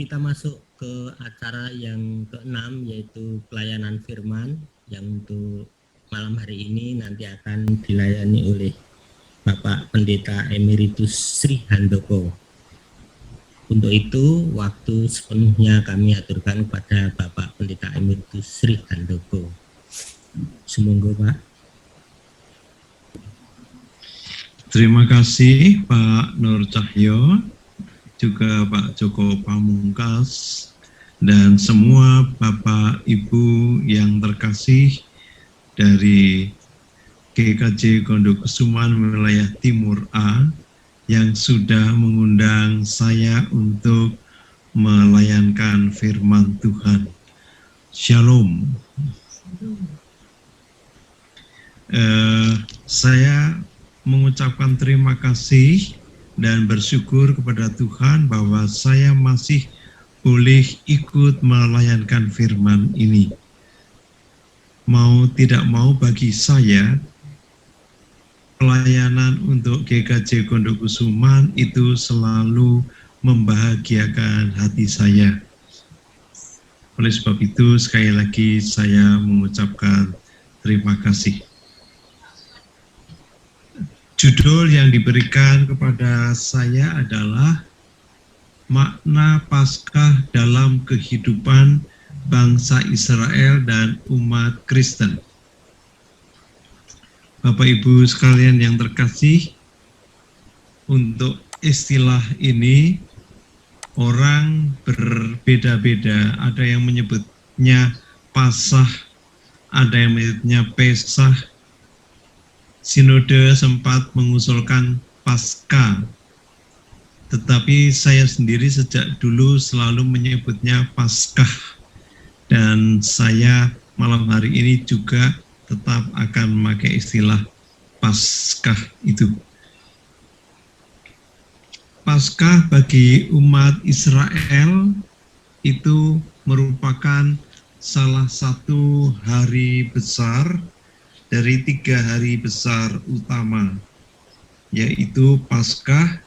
Kita masuk ke acara yang keenam, yaitu pelayanan firman, yang untuk malam hari ini nanti akan dilayani oleh Bapak Pendeta Emeritus Sri Handoko. Untuk itu, waktu sepenuhnya kami aturkan kepada Bapak Pendeta Emeritus Sri Handoko. Semoga Pak. Terima kasih Pak Nur Cahyo, juga Pak Joko Pamungkas, dan semua Bapak Ibu yang terkasih dari GKJ Gondokusuman wilayah Timur A yang sudah mengundang saya untuk melayankan firman Tuhan. Shalom. Saya mengucapkan terima kasih dan bersyukur kepada Tuhan bahwa saya masih boleh ikut melayankan firman ini. Mau tidak mau bagi saya, pelayanan untuk GKJ Gondokusuman itu selalu membahagiakan hati saya. Oleh sebab itu, sekali lagi saya mengucapkan terima kasih. Judul yang diberikan kepada saya adalah Makna Paskah dalam Kehidupan Bangsa Israel dan Umat Kristen. Bapak Ibu sekalian yang terkasih, untuk istilah ini orang berbeda-beda. Ada yang menyebutnya Paskah, ada yang menyebutnya Pesah. Sinode sempat mengusulkan Paskah, tetapi saya sendiri sejak dulu selalu menyebutnya Paskah, dan saya malam hari ini juga tetap akan memakai istilah Paskah itu. Paskah bagi umat Israel itu merupakan salah satu hari besar dari 3 hari besar utama, yaitu Paskah,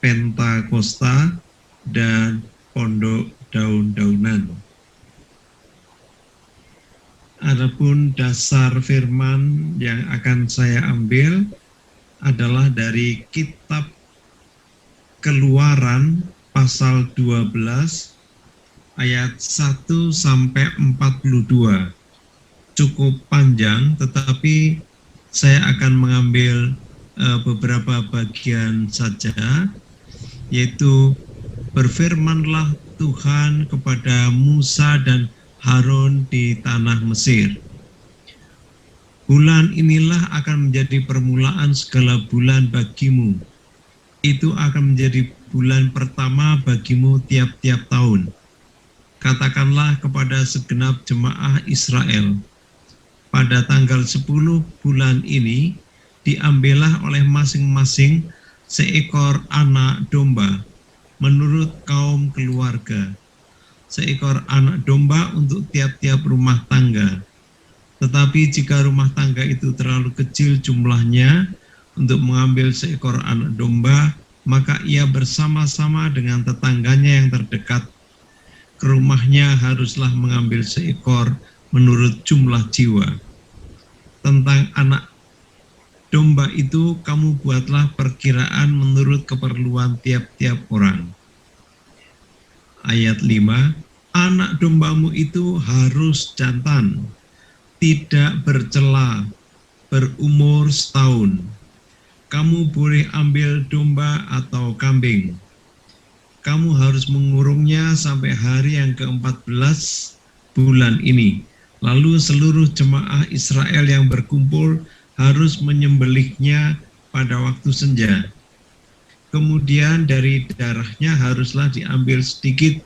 Pentakosta, dan Pondok Daun-daunan. Adapun dasar firman yang akan saya ambil adalah dari kitab Keluaran pasal 12 ayat 1 sampai 42. Cukup panjang, tetapi saya akan mengambil beberapa bagian saja, yaitu berfirmanlah Tuhan kepada Musa dan Harun di tanah Mesir. Bulan inilah akan menjadi permulaan segala bulan bagimu. Itu akan menjadi bulan pertama bagimu tiap-tiap tahun. Katakanlah kepada segenap jemaah Israel, pada tanggal 10 bulan ini, diambillah oleh masing-masing seekor anak domba menurut kaum keluarga, seekor anak domba untuk tiap-tiap rumah tangga. Tetapi jika rumah tangga itu terlalu kecil jumlahnya untuk mengambil seekor anak domba, maka ia bersama-sama dengan tetangganya yang terdekat ke rumahnya haruslah mengambil seekor menurut jumlah jiwa. Tentang anak domba itu kamu buatlah perkiraan menurut keperluan tiap-tiap orang. Ayat 5, anak dombamu itu harus jantan, tidak bercela, berumur setahun. Kamu boleh ambil domba atau kambing. Kamu harus mengurungnya sampai hari yang ke-14 bulan ini. Lalu seluruh jemaah Israel yang berkumpul harus menyembelihnya pada waktu senja. Kemudian dari darahnya haruslah diambil sedikit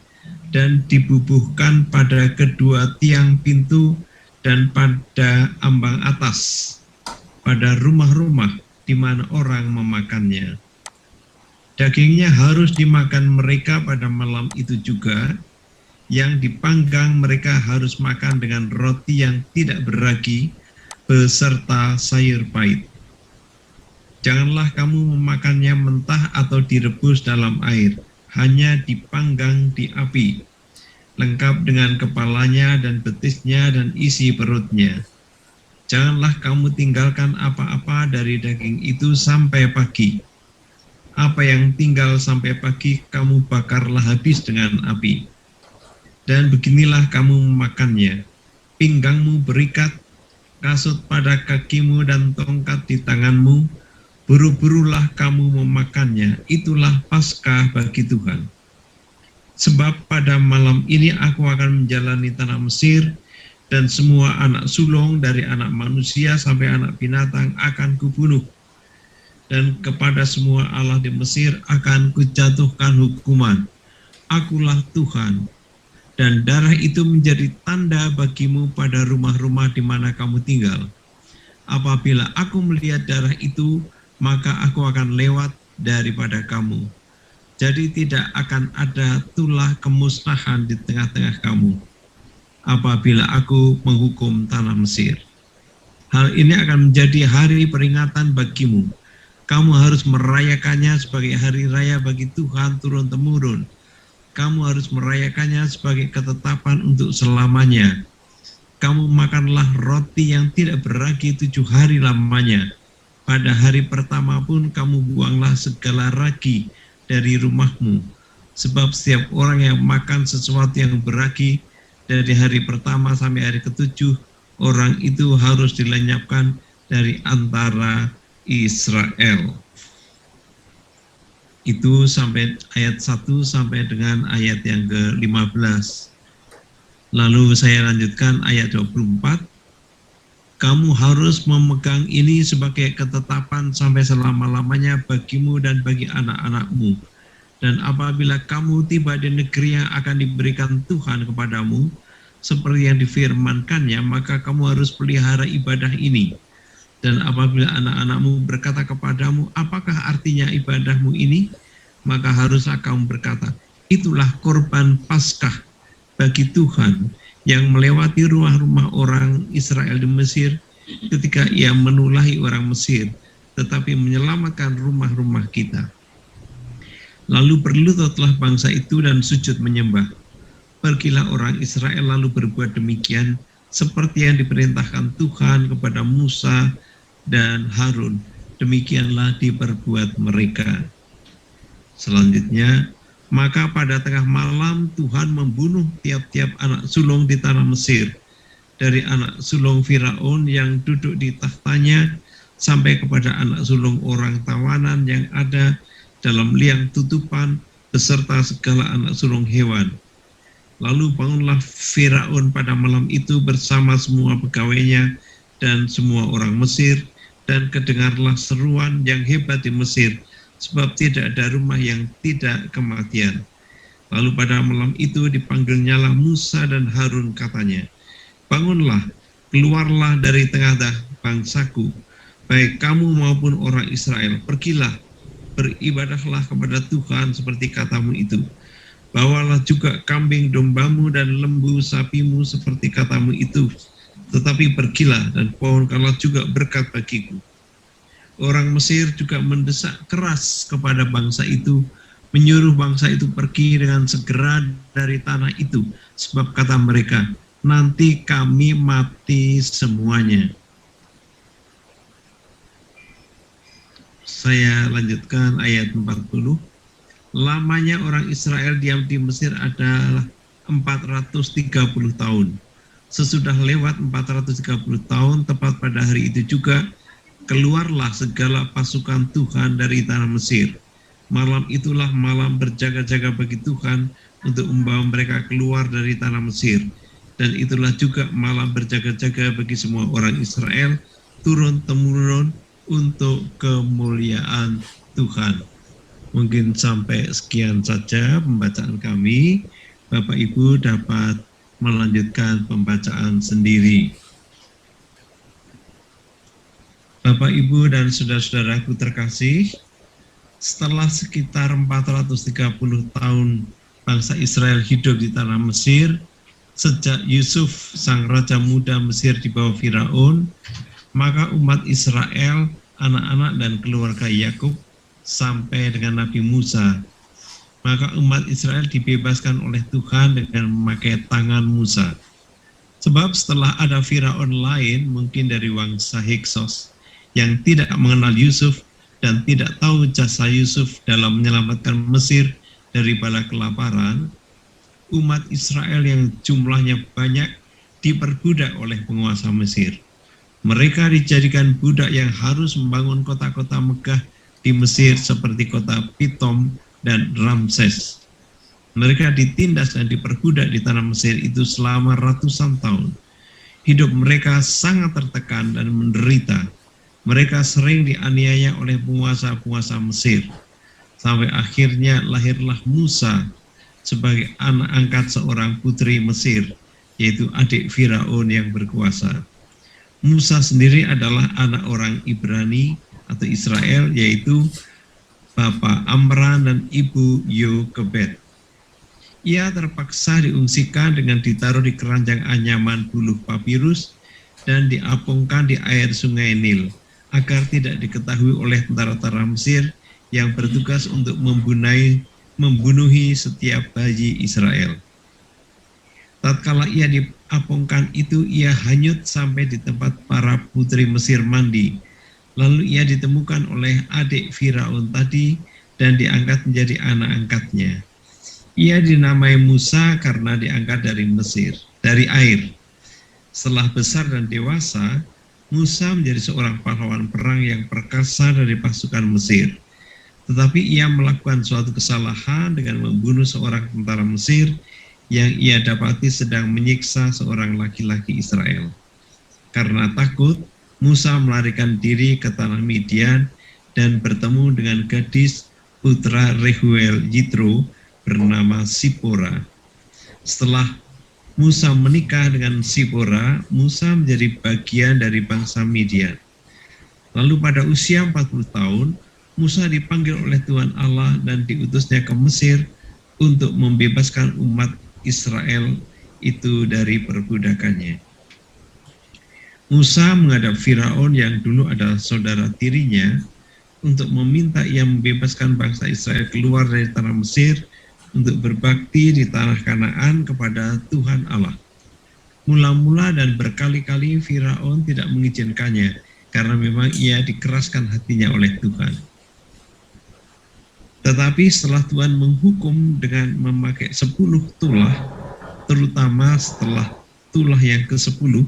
dan dibubuhkan pada kedua tiang pintu dan pada ambang atas, pada rumah-rumah di mana orang memakannya. Dagingnya harus dimakan mereka pada malam itu juga. Yang dipanggang mereka harus makan dengan roti yang tidak beragi beserta sayur pahit. Janganlah kamu memakannya mentah atau direbus dalam air, hanya dipanggang di api, lengkap dengan kepalanya dan betisnya dan isi perutnya. Janganlah kamu tinggalkan apa-apa dari daging itu sampai pagi. Apa yang tinggal sampai pagi kamu bakarlah habis dengan api. Dan beginilah kamu memakannya. Pinggangmu berikat, kasut pada kakimu dan tongkat di tanganmu. Buru-burulah kamu memakannya. Itulah Paskah bagi Tuhan. Sebab pada malam ini aku akan menjalani tanah Mesir, dan semua anak sulung dari anak manusia sampai anak binatang akan kubunuh. Dan kepada semua Allah di Mesir akan kujatuhkan hukuman. Akulah Tuhan. Dan darah itu menjadi tanda bagimu pada rumah-rumah di mana kamu tinggal. Apabila aku melihat darah itu, maka aku akan lewat daripada kamu. Jadi tidak akan ada tulah kemusnahan di tengah-tengah kamu apabila aku menghukum tanah Mesir. Hal ini akan menjadi hari peringatan bagimu. Kamu harus merayakannya sebagai hari raya bagi Tuhan turun-temurun. Kamu harus merayakannya sebagai ketetapan untuk selamanya. Kamu makanlah roti yang tidak beragi 7 hari lamanya. Pada hari pertama pun kamu buanglah segala ragi dari rumahmu. Sebab setiap orang yang makan sesuatu yang beragi dari hari pertama sampai hari ke-7, orang itu harus dilenyapkan dari antara Israel. Itu sampai ayat 1 sampai dengan ayat yang ke-15. Lalu saya lanjutkan ayat 24. Kamu harus memegang ini sebagai ketetapan sampai selama-lamanya bagimu dan bagi anak-anakmu. Dan apabila kamu tiba di negeri yang akan diberikan Tuhan kepadamu, seperti yang difirmankannya, maka kamu harus pelihara ibadah ini. Dan apabila anak-anakmu berkata kepadamu, apakah artinya ibadahmu ini? Maka haruslah kamu berkata, itulah korban Paskah bagi Tuhan yang melewati rumah-rumah orang Israel di Mesir ketika ia menulahi orang Mesir, tetapi menyelamatkan rumah-rumah kita. Lalu berlututlah bangsa itu dan sujud menyembah. Pergilah orang Israel lalu berbuat demikian seperti yang diperintahkan Tuhan kepada Musa dan Harun. Demikianlah diperbuat mereka. Selanjutnya, maka pada tengah malam Tuhan membunuh tiap-tiap anak sulung di tanah Mesir, dari anak sulung Firaun yang duduk di tahtanya sampai kepada anak sulung orang tawanan yang ada dalam liang tutupan beserta segala anak sulung hewan. Lalu bangunlah Firaun pada malam itu bersama semua pegawainya dan semua orang Mesir, dan kedengarlah seruan yang hebat di Mesir, sebab tidak ada rumah yang tidak kematian. Lalu pada malam itu dipanggilnyalah Musa dan Harun, katanya, bangunlah, keluarlah dari tengah-tengah bangsaku, baik kamu maupun orang Israel, pergilah, beribadahlah kepada Tuhan seperti katamu itu. Bawalah juga kambing dombamu dan lembu sapimu seperti katamu itu. Tetapi pergilah dan pohonkanlah juga berkat bagiku. Orang Mesir juga mendesak keras kepada bangsa itu, menyuruh bangsa itu pergi dengan segera dari tanah itu. Sebab kata mereka, nanti kami mati semuanya. Saya lanjutkan ayat 40. Lamanya orang Israel diam di Mesir adalah 430 tahun. Sesudah lewat 430 tahun, tepat pada hari itu juga, keluarlah segala pasukan Tuhan dari tanah Mesir. Malam itulah malam berjaga-jaga bagi Tuhan untuk membawa mereka keluar dari tanah Mesir. Dan itulah juga malam berjaga-jaga bagi semua orang Israel turun-temurun untuk kemuliaan Tuhan. Mungkin sampai sekian saja pembacaan kami. Bapak Ibu dapat melanjutkan pembacaan sendiri. Bapak Ibu dan saudara-saudaraku terkasih, setelah sekitar 430 tahun bangsa Israel hidup di tanah Mesir, sejak Yusuf sang raja muda Mesir di bawah Firaun, maka umat Israel, anak-anak dan keluarga Yakub sampai dengan Nabi Musa maka umat Israel dibebaskan oleh Tuhan dengan memakai tangan Musa. Sebab setelah ada Firaun lain, mungkin dari bangsa Hiksos, yang tidak mengenal Yusuf dan tidak tahu jasa Yusuf dalam menyelamatkan Mesir dari bala kelaparan, umat Israel yang jumlahnya banyak diperbudak oleh penguasa Mesir. Mereka dijadikan budak yang harus membangun kota-kota megah di Mesir seperti kota Pitom dan Ramses. Mereka ditindas dan diperbudak di tanah Mesir itu selama ratusan tahun. Hidup mereka sangat tertekan dan menderita. Mereka sering dianiaya oleh penguasa-penguasa Mesir. Sampai akhirnya lahirlah Musa sebagai anak angkat seorang putri Mesir, yaitu adik Firaun yang berkuasa. Musa sendiri adalah anak orang Ibrani atau Israel, yaitu bapak Amram dan ibu Yokebed. Ia terpaksa diungsikan dengan ditaruh di keranjang anyaman buluh papirus dan diapungkan di air sungai Nil agar tidak diketahui oleh tentara-tentara Mesir yang bertugas untuk membunuhi setiap bayi Israel. Tatkala ia diapungkan itu, ia hanyut sampai di tempat para putri Mesir mandi. Lalu ia ditemukan oleh adik Firaun tadi dan diangkat menjadi anak angkatnya. Ia dinamai Musa karena diangkat dari Mesir, dari air. Setelah besar dan dewasa, Musa menjadi seorang pahlawan perang yang perkasa dari pasukan Mesir. Tetapi ia melakukan suatu kesalahan dengan membunuh seorang tentara Mesir yang ia dapati sedang menyiksa seorang laki-laki Israel. Karena takut, Musa melarikan diri ke tanah Midian dan bertemu dengan gadis putra Rehuel Yitro bernama Sipora. Setelah Musa menikah dengan Sipora, Musa menjadi bagian dari bangsa Midian. Lalu pada usia 40 tahun, Musa dipanggil oleh Tuhan Allah dan diutusnya ke Mesir untuk membebaskan umat Israel itu dari perbudakannya. Musa menghadap Firaun yang dulu adalah saudara tirinya untuk meminta ia membebaskan bangsa Israel keluar dari tanah Mesir untuk berbakti di tanah Kanaan kepada Tuhan Allah. Mula-mula dan berkali-kali Firaun tidak mengizinkannya karena memang ia dikeraskan hatinya oleh Tuhan. Tetapi setelah Tuhan menghukum dengan memakai 10 tulah, terutama setelah tulah yang ke-10,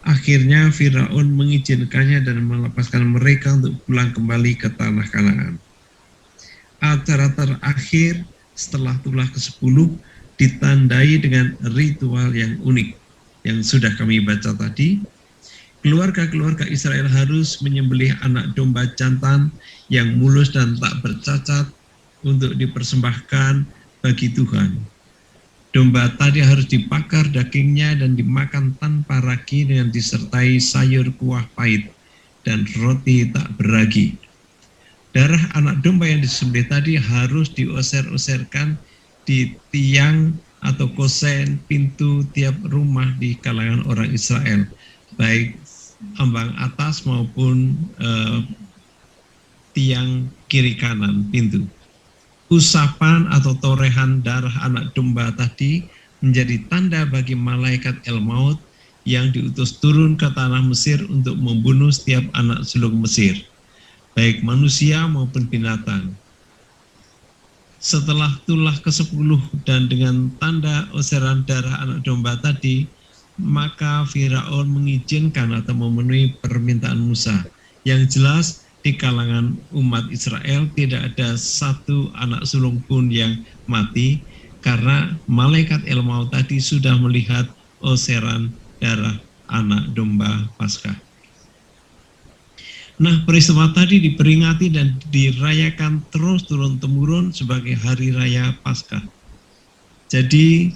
akhirnya Firaun mengizinkannya dan melepaskan mereka untuk pulang kembali ke tanah Kanaan. Acara terakhir setelah tulah ke-10 ditandai dengan ritual yang unik yang sudah kami baca tadi. Keluarga-keluarga Israel harus menyembelih anak domba jantan yang mulus dan tak bercacat untuk dipersembahkan bagi Tuhan. Domba tadi harus dibakar dagingnya dan dimakan tanpa ragi dengan disertai sayur kuah pahit dan roti tak beragi. Darah anak domba yang disembelih tadi harus dioser-oserkan di tiang atau kosen pintu tiap rumah di kalangan orang Israel, baik ambang atas maupun tiang kiri kanan pintu. Usapan atau torehan darah anak domba tadi menjadi tanda bagi malaikat El-Maut yang diutus turun ke tanah Mesir untuk membunuh setiap anak sulung Mesir, baik manusia maupun binatang. Setelah tulah ke-10 dan dengan tanda oseran darah anak domba tadi, maka Firaun mengizinkan atau memenuhi permintaan Musa. Yang jelas di kalangan umat Israel tidak ada satu anak sulung pun yang mati karena malaikat El-Maut tadi sudah melihat oseran darah anak domba Paskah. Nah, peristiwa tadi diperingati dan dirayakan terus turun-temurun sebagai hari raya Paskah. Jadi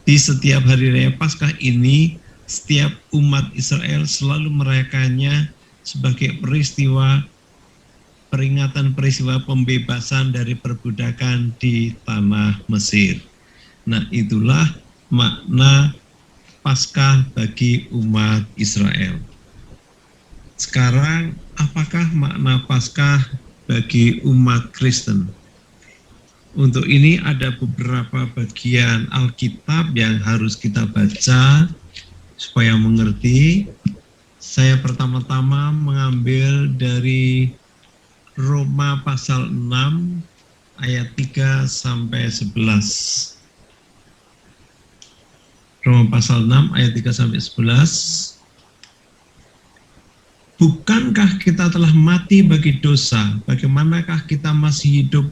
di setiap hari raya Paskah ini, setiap umat Israel selalu merayakannya sebagai peringatan peristiwa pembebasan dari perbudakan di tanah Mesir. Nah, itulah makna Paskah bagi umat Israel. Sekarang, apakah makna Paskah bagi umat Kristen? Untuk ini ada beberapa bagian Alkitab yang harus kita baca supaya mengerti. Saya pertama-tama mengambil dari Roma pasal 6 ayat 3 sampai 11. Roma pasal 6 ayat 3 sampai 11. Bukankah kita telah mati bagi dosa? Bagaimanakah kita masih hidup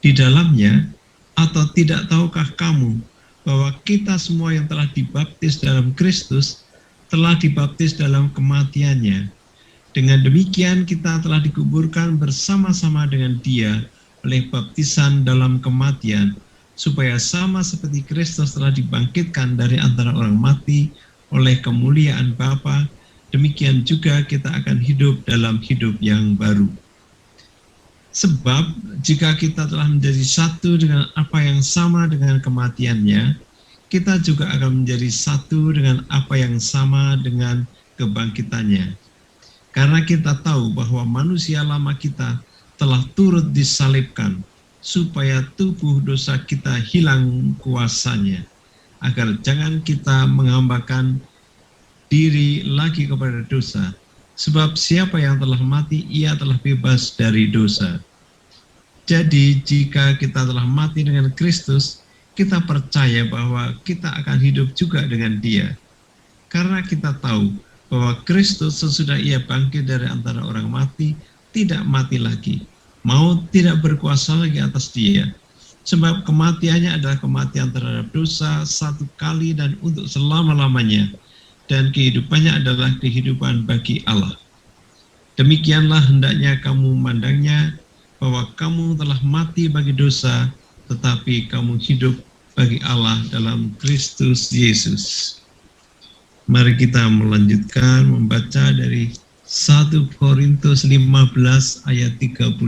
di dalamnya? Atau tidak tahukah kamu bahwa kita semua yang telah dibaptis dalam Kristus telah dibaptis dalam kematiannya? Dengan demikian kita telah dikuburkan bersama-sama dengan Dia oleh baptisan dalam kematian, supaya sama seperti Kristus telah dibangkitkan dari antara orang mati oleh kemuliaan Bapa, demikian juga kita akan hidup dalam hidup yang baru. Sebab jika kita telah menjadi satu dengan apa yang sama dengan kematiannya, kita juga akan menjadi satu dengan apa yang sama dengan kebangkitannya. Karena kita tahu bahwa manusia lama kita telah turut disalibkan, supaya tubuh dosa kita hilang kuasanya, agar jangan kita menghambakan diri lagi kepada dosa. Sebab siapa yang telah mati, ia telah bebas dari dosa. Jadi jika kita telah mati dengan Kristus, kita percaya bahwa kita akan hidup juga dengan Dia. Karena kita tahu bahwa Kristus sesudah Ia bangkit dari antara orang mati, tidak mati lagi. Maut tidak berkuasa lagi atas Dia. Sebab kematiannya adalah kematian terhadap dosa satu kali dan untuk selama-lamanya. Dan kehidupannya adalah kehidupan bagi Allah. Demikianlah hendaknya kamu memandangnya, bahwa kamu telah mati bagi dosa, tetapi kamu hidup bagi Allah dalam Kristus Yesus. Mari kita melanjutkan membaca dari 1 Korintus 15 ayat 37.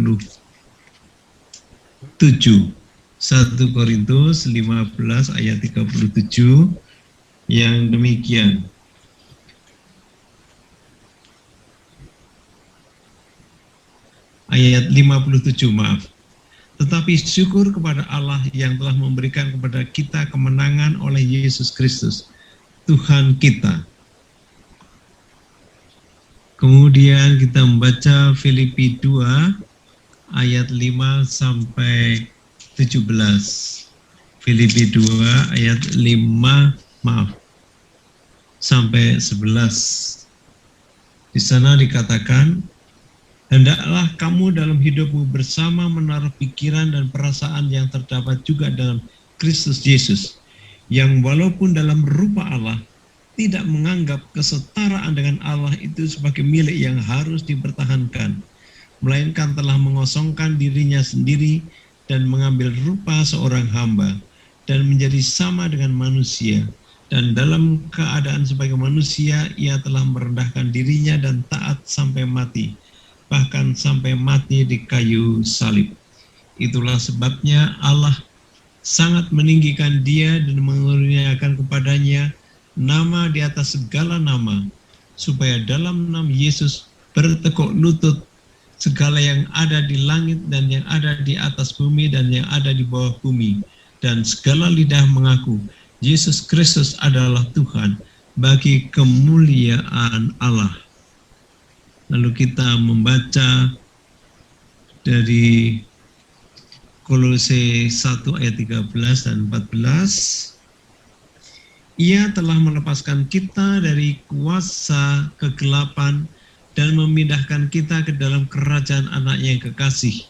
1 Korintus 15 ayat 37 yang demikian. Ayat 57, maaf. Tetapi syukur kepada Allah yang telah memberikan kepada kita kemenangan oleh Yesus Kristus, Tuhan kita. Kemudian kita membaca Filipi 2 ayat 5 sampai 17. Filipi 2 ayat 5 sampai 11. Di sana dikatakan, hendaklah kamu dalam hidupmu bersama menaruh pikiran dan perasaan yang terdapat juga dalam Kristus Yesus, yang walaupun dalam rupa Allah, tidak menganggap kesetaraan dengan Allah itu sebagai milik yang harus dipertahankan, melainkan telah mengosongkan dirinya sendiri dan mengambil rupa seorang hamba, dan menjadi sama dengan manusia. Dan dalam keadaan sebagai manusia, ia telah merendahkan dirinya dan taat sampai mati, bahkan sampai mati di kayu salib. Itulah sebabnya Allah sangat meninggikan Dia dan mengaruniakan kepadanya nama di atas segala nama, supaya dalam nama Yesus bertekuk lutut segala yang ada di langit dan yang ada di atas bumi dan yang ada di bawah bumi, dan segala lidah mengaku Yesus Kristus adalah Tuhan, bagi kemuliaan Allah. Lalu kita membaca dari Kolose 1 ayat 13 dan 14. Ia telah melepaskan kita dari kuasa kegelapan dan memindahkan kita ke dalam kerajaan Anaknya yang kekasih.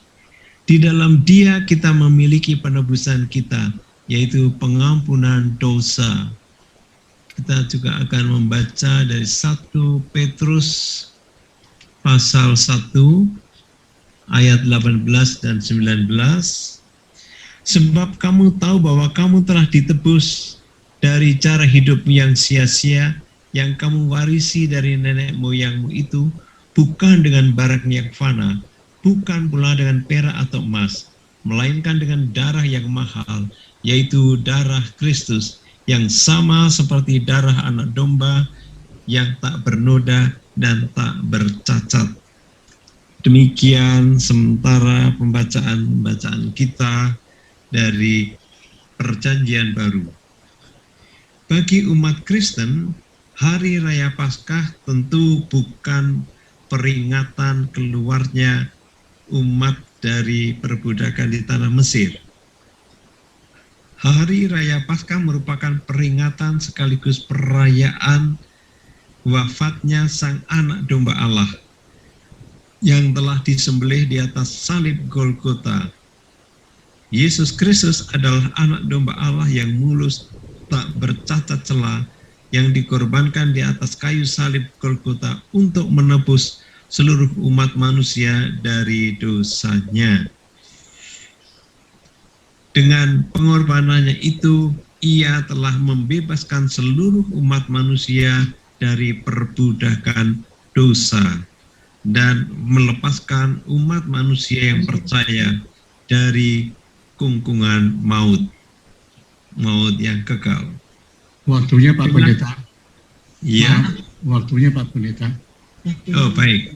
Di dalam Dia kita memiliki penebusan kita, yaitu pengampunan dosa. Kita juga akan membaca dari 1 Petrus pasal 1 ayat 18 dan 19. Sebab kamu tahu bahwa kamu telah ditebus dari cara hidup yang sia-sia yang kamu warisi dari nenek moyangmu itu, bukan dengan barang yang fana, bukan pula dengan perak atau emas, melainkan dengan darah yang mahal, yaitu darah Kristus, yang sama seperti darah anak domba yang tak bernoda dan tak bercacat. Demikian sementara pembacaan kita. dari Perjanjian Baru. Bagi umat Kristen, Hari Raya Paskah tentu bukan peringatan keluarnya umat dari perbudakan di tanah Mesir. Hari Raya Paskah merupakan peringatan sekaligus perayaan wafatnya Sang Anak Domba Allah yang telah disembelih di atas salib Golgota. Yesus Kristus adalah Anak Domba Allah yang mulus tak bercacat celah yang dikorbankan di atas kayu salib Golgota untuk menebus seluruh umat manusia dari dosanya. Dengan pengorbanannya itu, ia telah membebaskan seluruh umat manusia dari perbudakan dosa dan melepaskan umat manusia yang percaya dari kungkungan maut yang kekal. Waktunya Pak Pendeta. Ya. Waktunya Pak Pendeta. Oh, baik.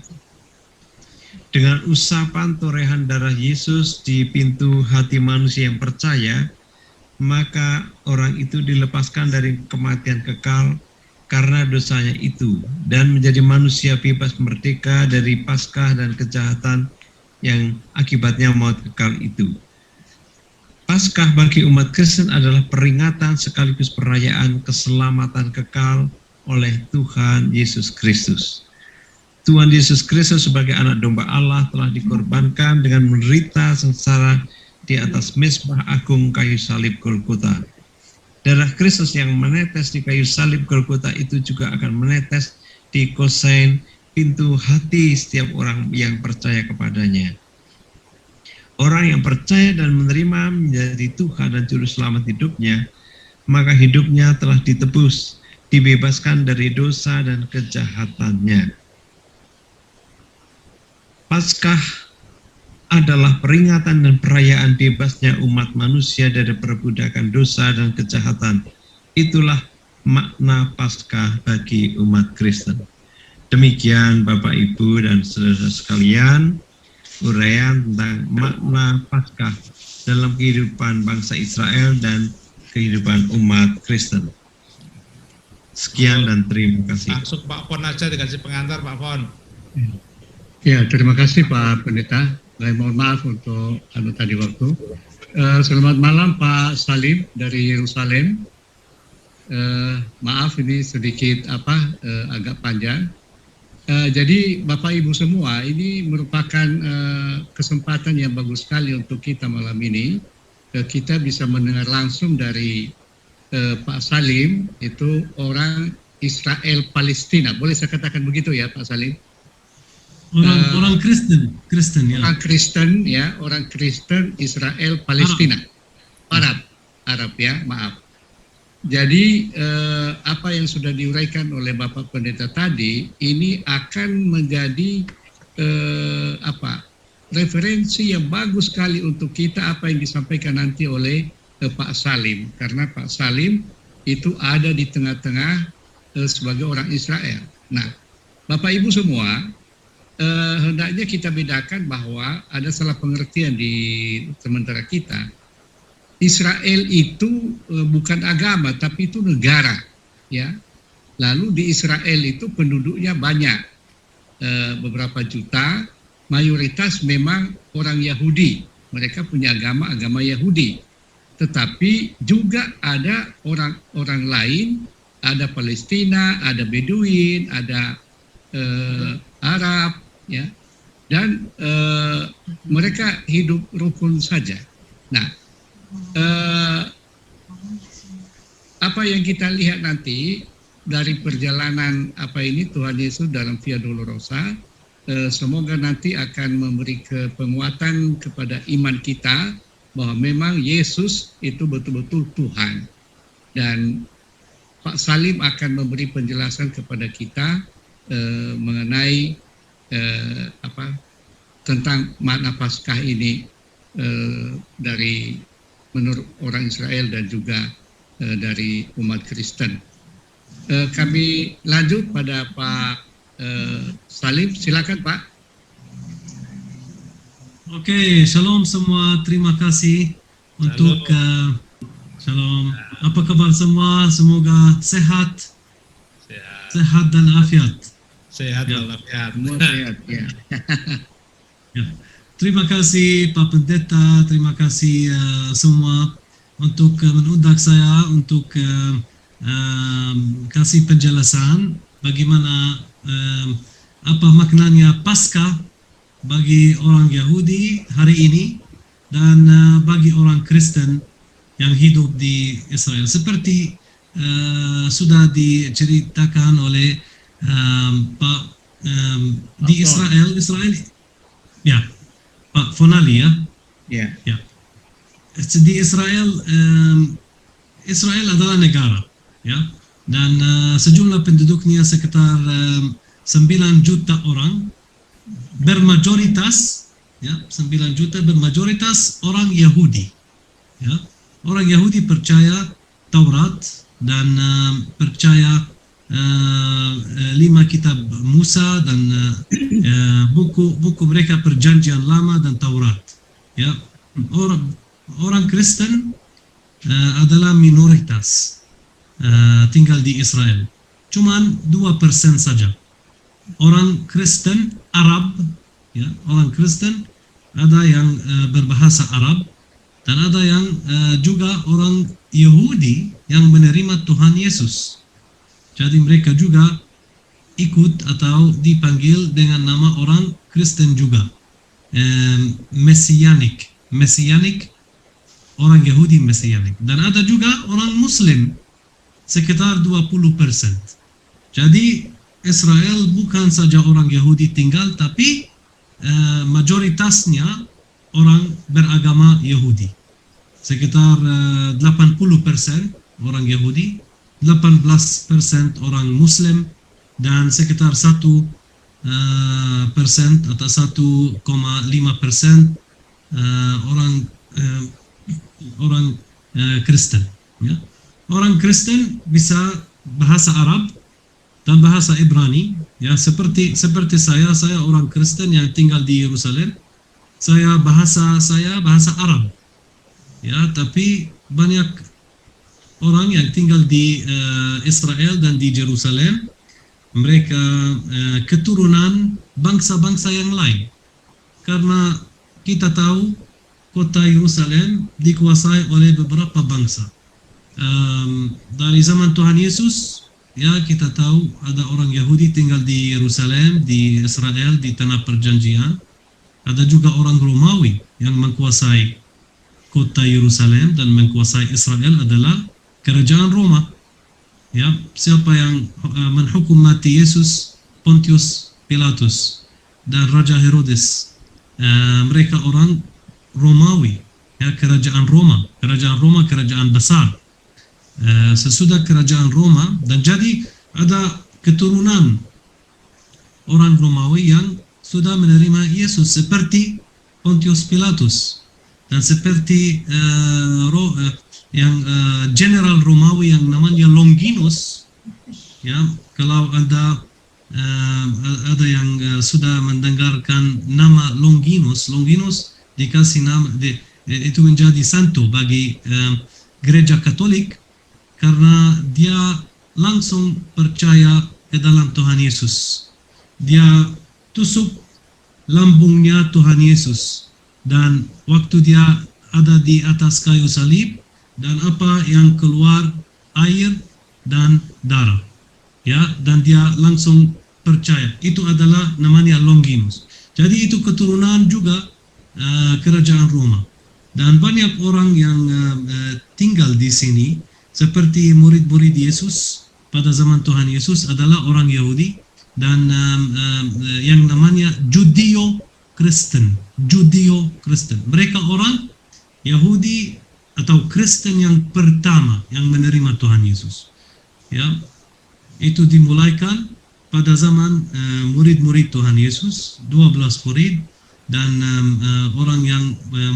Dengan usapan torehan darah Yesus di pintu hati manusia yang percaya, maka orang itu dilepaskan dari kematian kekal karena dosanya itu dan menjadi manusia bebas merdeka dari Paskah dan kejahatan yang akibatnya maut kekal itu. Paskah bagi umat Kristen adalah peringatan sekaligus perayaan keselamatan kekal oleh Tuhan Yesus Kristus. Tuhan Yesus Kristus sebagai Anak Domba Allah telah dikorbankan dengan menderita sengsara di atas mezbah agung kayu salib Golgota. Darah Kristus yang menetes di kayu salib Golgota itu juga akan menetes di kosain pintu hati setiap orang yang percaya kepadanya. Orang yang percaya dan menerima menjadi Tuhan dan Juru Selamat hidupnya, maka hidupnya telah ditebus, dibebaskan dari dosa dan kejahatannya. Paskah adalah peringatan dan perayaan bebasnya umat manusia dari perbudakan dosa dan kejahatan. Itulah makna Paskah bagi umat Kristen. Demikian Bapak, Ibu, dan saudara sekalian, uraian tentang makna Paskah dalam kehidupan bangsa Israel dan kehidupan umat Kristen. Sekian dan terima kasih. Langsung Pak Pon aja dikasih pengantar Pak Pon. Ya, terima kasih Pak Pendeta. Saya mohon maaf untuk tadi waktu. Selamat malam Pak Salim dari Yerusalem. Maaf ini sedikit agak panjang. Jadi Bapak Ibu semua, ini merupakan kesempatan yang bagus sekali untuk kita malam ini. Kita bisa mendengar langsung dari Pak Salim, itu orang Israel Palestina. Boleh saya katakan begitu ya Pak Salim? Orang Kristen ya. Orang Kristen Israel Palestina. Arab ya, maaf. Jadi apa yang sudah diuraikan oleh Bapak Pendeta tadi ini akan menjadi referensi yang bagus sekali untuk kita apa yang disampaikan nanti oleh Pak Salim, karena Pak Salim itu ada di tengah-tengah sebagai orang Israel. Nah, Bapak Ibu semua, hendaknya kita bedakan bahwa ada salah pengertian di sementara kita. Israel itu bukan agama, tapi itu negara, ya. Lalu di Israel itu penduduknya banyak, beberapa juta, mayoritas memang orang Yahudi. Mereka punya agama Yahudi. Tetapi juga ada orang-orang lain, ada Palestina, ada Beduin, ada Arab, ya, dan mereka hidup rukun saja. Nah, apa yang kita lihat nanti dari perjalanan Tuhan Yesus dalam Via Dolorosa, semoga nanti akan memberi penguatan kepada iman kita bahwa memang Yesus itu betul-betul Tuhan. Dan Pak Salim akan memberi penjelasan kepada kita mengenai tentang makna Paskah ini dari menurut orang Israel dan juga dari umat Kristen. Kami lanjut pada Pak Salim, silakan Pak. Oke, shalom semua, terima kasih untuk Shalom. Apa kabar semua? Semoga sehat dan afiat. Sehat Ya. walafiat. Semua sehat ya. Ya. Terima kasih Pak Pendeta, terima kasih semua untuk mengundang saya untuk kasih penjelasan bagaimana apa maknanya Paskah bagi orang Yahudi hari ini dan bagi orang Kristen yang hidup di Israel. Seperti sudah diceritakan oleh Pak di Israel ya, Pak Fonali ya. Ya. Ya. Di Israel, Israel adalah negara, ya, dan sejumlah penduduknya sekitar 9 juta orang, bermajoritas, ya, 9 juta bermajoritas orang Yahudi, ya. Orang Yahudi percaya Taurat dan percaya 5 kitab Musa dan buku mereka Perjanjian Lama dan Taurat. Ya, orang Kristen adalah minoritas tinggal di Israel. Cuman 2% saja. Orang Kristen Arab, ya, orang Kristen ada yang berbahasa Arab dan ada yang juga orang Yahudi yang menerima Tuhan Yesus. Jadi mereka juga ikut atau dipanggil dengan nama orang Kristen juga. Mesianik, orang Yahudi Mesianik. Dan ada juga orang Muslim, sekitar 20%. Jadi Israel bukan saja orang Yahudi tinggal, tapi mayoritasnya orang beragama Yahudi. Sekitar 80% orang Yahudi, 18% orang Muslim, dan sekitar 1% atau 1,5% orang Kristen. Ya. Orang Kristen bisa bahasa Arab dan bahasa Ibrani. Ya, seperti saya orang Kristen yang tinggal di Yerusalem. Bahasa Arab. Ya, tapi banyak orang yang tinggal di Israel dan di Yerusalem, mereka keturunan bangsa-bangsa yang lain. Karena kita tahu kota Yerusalem dikuasai oleh beberapa bangsa. Dari zaman Tuhan Yesus, ya, kita tahu ada orang Yahudi tinggal di Yerusalem, di Israel, di tanah perjanjian. Ada juga orang Romawi yang menguasai kota Yerusalem dan menguasai Israel adalah kerajaan Roma. Ya, siapa yang menghukum mati Yesus? Pontius Pilatus dan Raja Herodes. Mereka orang Romawi, ya, kerajaan Roma, kerajaan besar. Sesudah kerajaan Roma, dan jadi ada keturunan orang Romawi yang sudah menerima Yesus seperti Pontius Pilatus dan seperti General Romawi yang namanya Longinus. Ya, kalau ada yang sudah mendengarkan nama Longinus dikasih nama itu menjadi santo bagi gereja Katolik karena dia langsung percaya ke dalam Tuhan Yesus. Dia tusuk lambungnya Tuhan Yesus, dan waktu dia ada di atas kayu salib, dan apa yang keluar air dan darah, ya, dan dia langsung percaya. Itu adalah namanya Longinus. Jadi itu keturunan juga kerajaan Roma. Dan banyak orang yang tinggal di sini, seperti murid-murid Yesus pada zaman Tuhan Yesus adalah orang Yahudi dan yang namanya Judeo-Kristen. Mereka orang Yahudi atau Kristen yang pertama yang menerima Tuhan Yesus. Ya, itu dimulaikan pada zaman murid-murid Tuhan Yesus, 12 murid, dan orang yang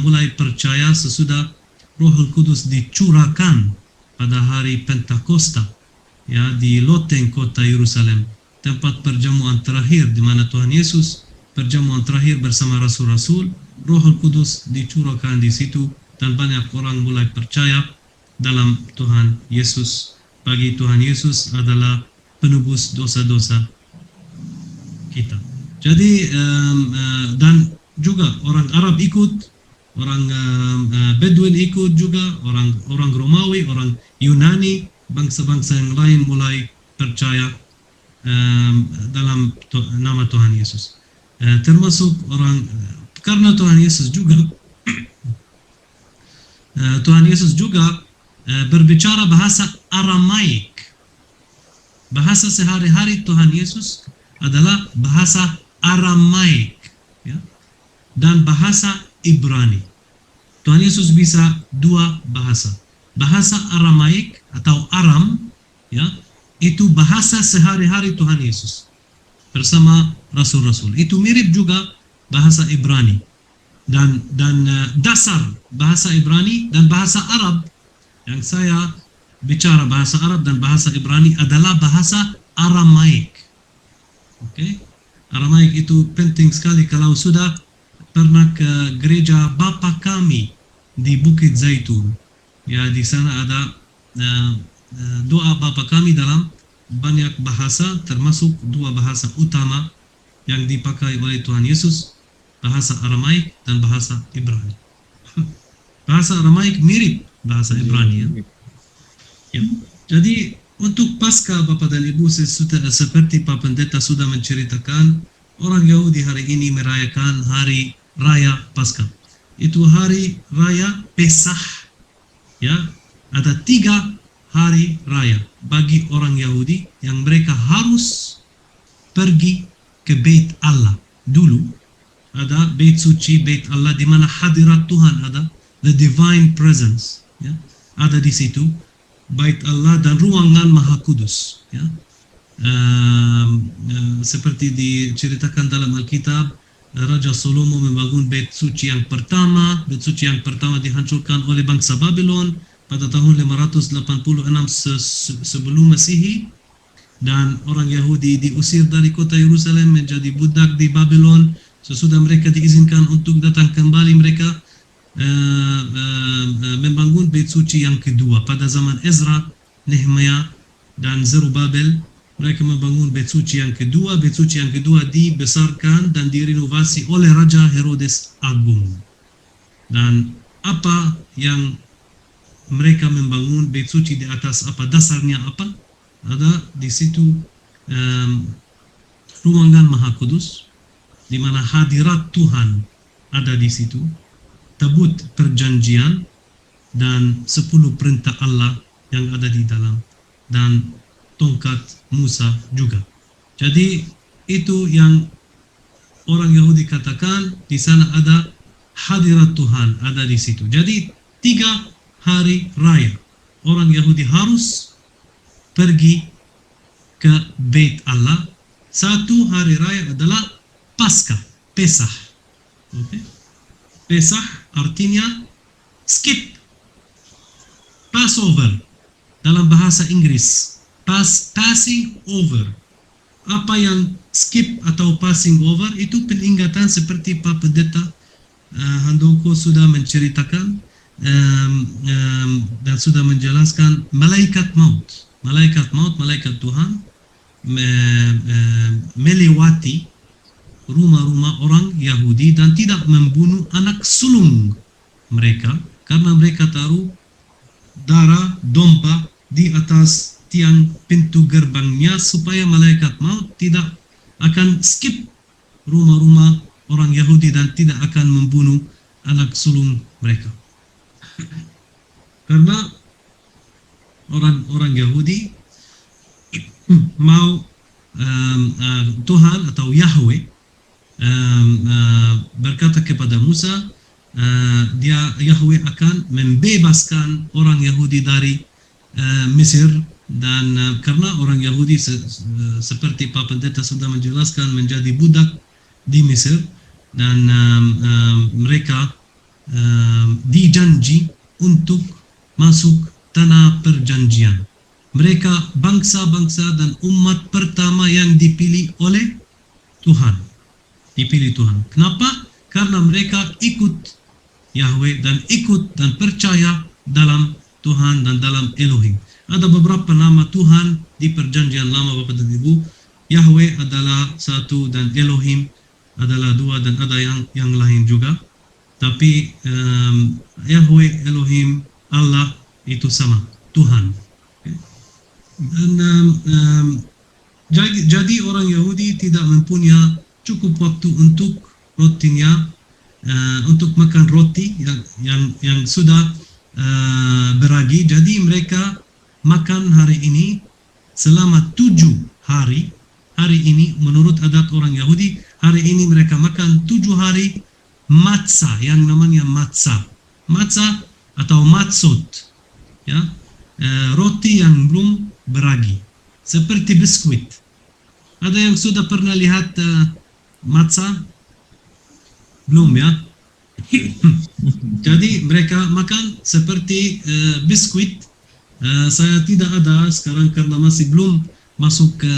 mulai percaya sesudah Roh Kudus dicurahkan pada hari Pentakosta, ya, di loteng kota Yerusalem, tempat perjamuan terakhir di mana Tuhan Yesus perjamuan terakhir bersama rasul-rasul. Roh Kudus dicurahkan di situ dan banyak orang mulai percaya dalam Tuhan Yesus. Bagi Tuhan Yesus adalah penebus dosa-dosa kita. Jadi dan juga orang Arab ikut, orang Bedouin ikut juga, orang Romawi, orang Yunani, bangsa-bangsa yang lain mulai percaya dalam nama Tuhan Yesus. Termasuk orang, karena Tuhan Yesus juga berbicara bahasa Aramaik. Bahasa sehari-hari Tuhan Yesus adalah bahasa Aramaik, ya, dan bahasa Ibrani. Tuhan Yesus bisa dua bahasa. Bahasa Aramaik atau Aram, ya, itu bahasa sehari-hari Tuhan Yesus bersama rasul-rasul. Itu mirip juga bahasa Ibrani. Dan dasar bahasa Ibrani dan bahasa Arab yang saya bicara, bahasa Arab dan bahasa Ibrani adalah bahasa Aramaik. Oke? Aramaik itu penting sekali. Kalau sudah pernah ke gereja Bapa Kami di Bukit Zaitun, ya, di sana ada doa Bapa Kami dalam banyak bahasa, termasuk dua bahasa utama yang dipakai oleh Tuhan Yesus, bahasa Aramaik dan bahasa Ibrani. Bahasa Aramaik mirip bahasa Ibrani, ya. Ya. Jadi untuk Paskah, Bapak dan Ibu, seperti Pak Pendeta sudah menceritakan, orang Yahudi hari ini merayakan hari raya Paskah. Itu hari raya Pesach, ya. Ada 3 hari raya bagi orang Yahudi yang mereka harus pergi ke Bait Allah dulu. Ada Bait Suci, Bait Allah, di mana hadirat Tuhan ada, the divine presence, ya, ada di situ. Bait Allah dan ruangan Maha Kudus, ya. Seperti diceritakan dalam Alkitab, Raja Salomo membangun Bait Suci yang pertama. Bait Suci yang pertama dihancurkan oleh bangsa Babylon pada tahun 586 sebelum Masehi, dan orang Yahudi diusir dari kota Yerusalem menjadi budak di Babylon. Sesudah mereka diizinkan untuk datang kembali, mereka membangun Bait Suci yang kedua pada zaman Ezra, Nehemia, dan Zerubabel. Mereka membangun Bait Suci yang kedua. Bait Suci yang kedua dibesarkan dan direnovasi oleh Raja Herodes Agung. Dan apa yang mereka membangun Bait Suci di atas apa? Dasarnya apa? Ada di situ ruangan Maha Kudus, di mana hadirat Tuhan ada di situ, tabut perjanjian, dan 10 perintah Allah yang ada di dalam, dan tongkat Musa juga. Jadi itu yang orang Yahudi katakan, di sana ada hadirat Tuhan ada di situ. Jadi 3 hari raya orang Yahudi harus pergi ke Bait Allah. 1 hari raya adalah Paskah, Pesach. Okay? Pesach artinya skip, Passover dalam bahasa Inggris, passing over. Apa yang skip atau passing over itu peningatan seperti Pak Pendeta Handoko sudah menceritakan dan sudah menjelaskan. Malaikat maut, malaikat Tuhan melewati rumah-rumah orang Yahudi dan tidak membunuh anak sulung mereka, karena mereka taruh darah domba di atas tiang pintu gerbangnya supaya malaikat maut tidak akan skip rumah-rumah orang Yahudi dan tidak akan membunuh anak sulung mereka. Karena orang Yahudi mau Tuhan atau Yahweh berkata kepada Musa, Yahweh akan membebaskan orang Yahudi dari Mesir, dan karena orang Yahudi seperti Pak Pendeta sudah menjelaskan menjadi budak di Mesir, dan mereka dijanji untuk masuk tanah perjanjian. Mereka bangsa-bangsa dan umat pertama yang dipilih oleh Tuhan. Dipilih Tuhan. Kenapa? Karena mereka ikut Yahweh dan ikut dan percaya dalam Tuhan dan dalam Elohim. Ada beberapa nama Tuhan di perjanjian lama Bapak dan Ibu. Yahweh adalah satu dan Elohim adalah dua dan ada yang lain juga. Tapi Yahweh, Elohim, Allah itu sama, Tuhan. Dan jadi orang Yahudi tidak mempunyai cukup waktu untuk rotinya, untuk makan roti yang sudah beragi. Jadi mereka makan hari ini selama 7 hari. Hari ini menurut adat orang Yahudi, hari ini mereka makan 7 hari matzah yang namanya matzah. Matzah atau matzot, ya, roti yang belum beragi, seperti biskuit. Ada yang sudah pernah lihat matzah? Belum, ya? Jadi mereka makan seperti biskuit. Saya tidak ada sekarang karena masih belum masuk ke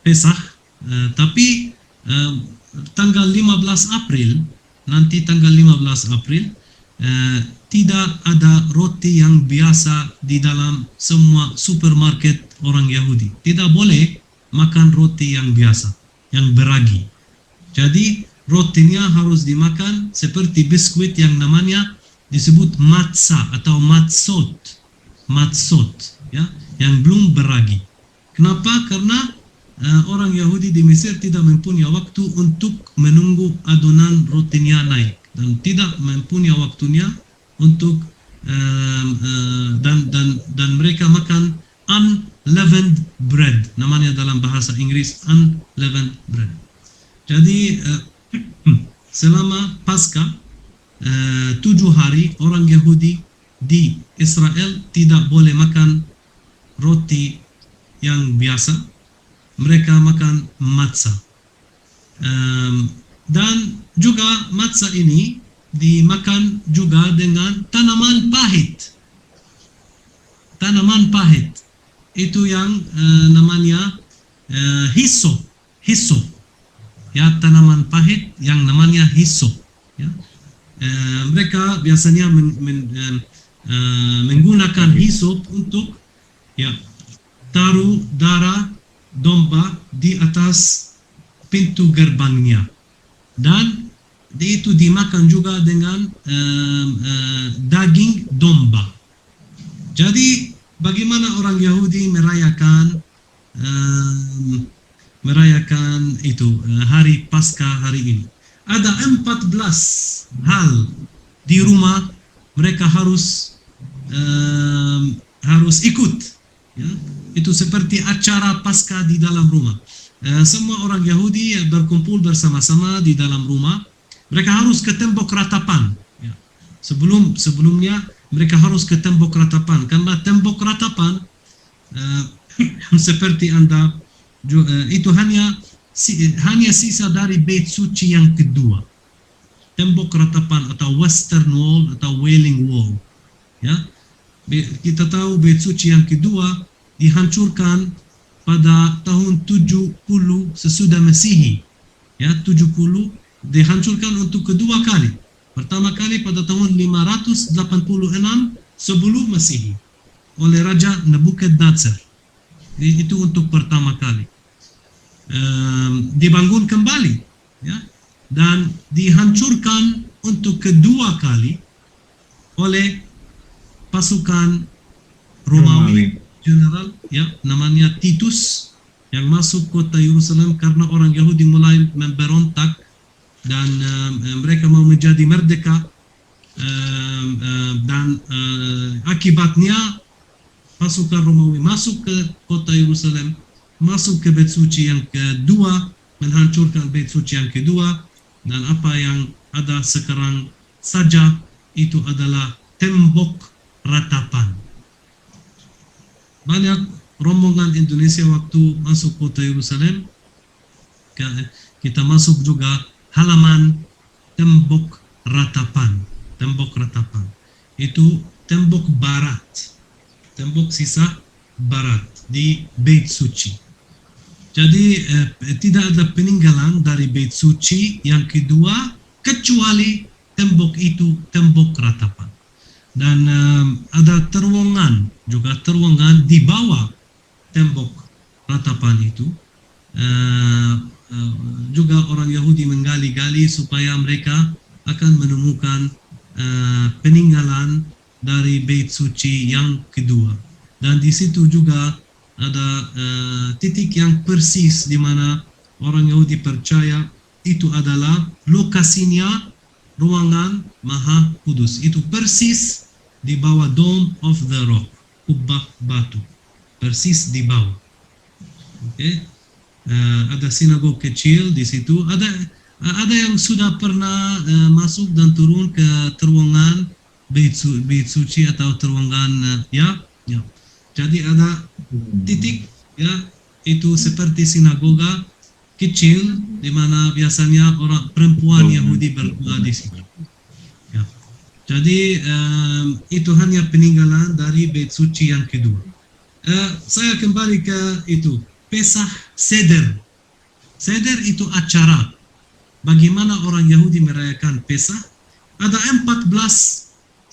Pesach, tapi tanggal 15 April, nanti tanggal 15 April, tidak ada roti yang biasa di dalam semua supermarket orang Yahudi. Tidak boleh makan roti yang biasa, yang beragi. Jadi rotinya harus dimakan seperti biskuit yang namanya disebut matzah atau matzot, ya, yang belum beragi. Kenapa? Karena orang Yahudi di Mesir tidak mempunyai waktu untuk menunggu adonan rotinya naik dan tidak mempunyai waktunya untuk dan mereka makan unleavened bread, namanya dalam bahasa Inggris unleavened bread. Jadi selama Paskah 7 hari orang Yahudi di Israel tidak boleh makan roti yang biasa, mereka makan matzah. Dan juga matzah ini dimakan juga dengan tanaman pahit. Tanaman pahit itu yang namanya hisop. Ya, tanaman pahit yang namanya hisop. Ya. Mereka biasanya menggunakan hisop untuk, ya, taruh darah domba di atas pintu gerbangnya, dan itu dimakan juga dengan daging domba. Jadi bagaimana orang Yahudi merayakan itu hari Paskah hari ini? Ada 14 hal di rumah mereka harus ikut, ya. Itu seperti acara Paskah di dalam rumah. Semua orang Yahudi berkumpul bersama-sama di dalam rumah. Mereka harus ke tembok ratapan, ya. Sebelumnya mereka harus ke tembok ratapan, karena tembok ratapan seperti Anda itu hanya sisa dari Beit Suci yang kedua. Tembok ratapan atau Western Wall atau Wailing Wall, ya. Kita tahu Beit Suci yang kedua dihancurkan pada tahun 70 sesudah Masehi, ya, 70 dihancurkan untuk kedua kali. Pertama kali pada tahun 586 sebelum Masehi oleh Raja Nebukadnezar. Itu untuk pertama kali. Dibangun kembali, ya, dan dihancurkan untuk kedua kali oleh pasukan Romawi general, ya, namanya Titus, yang masuk kota Yerusalem karena orang Yahudi mulai memberontak dan mereka mau menjadi merdeka, dan akibatnya pasukan Romawi masuk ke kota Yerusalem, masuk ke Beit Suci yang kedua, menghancurkan Beit Suci yang kedua, dan apa yang ada sekarang saja itu adalah tembok ratapan. Banyak rombongan Indonesia waktu masuk kota Yerusalem, kita masuk juga halaman tembok ratapan. Tembok ratapan itu tembok barat, tembok sisa barat di Beit Suci. Jadi tidak ada peninggalan dari Beit Suci yang kedua kecuali tembok itu tembok ratapan. Dan ada terowongan di bawah tembok ratapan itu. Juga orang Yahudi menggali-gali supaya mereka akan menemukan peninggalan dari Bait Suci yang kedua. Dan di situ juga ada titik yang persis di mana orang Yahudi percaya itu adalah lokasinya ruangan Maha Kudus. Itu persis di bawah Dome of the Rock, kubah batu, persis di bawah. Oke. Ada sinagog kecil di situ. Ada yang sudah pernah masuk dan turun ke terowongan Bait Suci atau terowongan ya. Jadi ada titik ya, itu seperti sinagoga kecil di mana biasanya orang perempuan Yahudi berdoa di situ. Ya. Jadi itu hanya peninggalan dari Bait Suci yang kedua. Saya kembali ke itu. Pesach Seder. Seder itu acara. Bagaimana orang Yahudi merayakan Pesach? Ada 14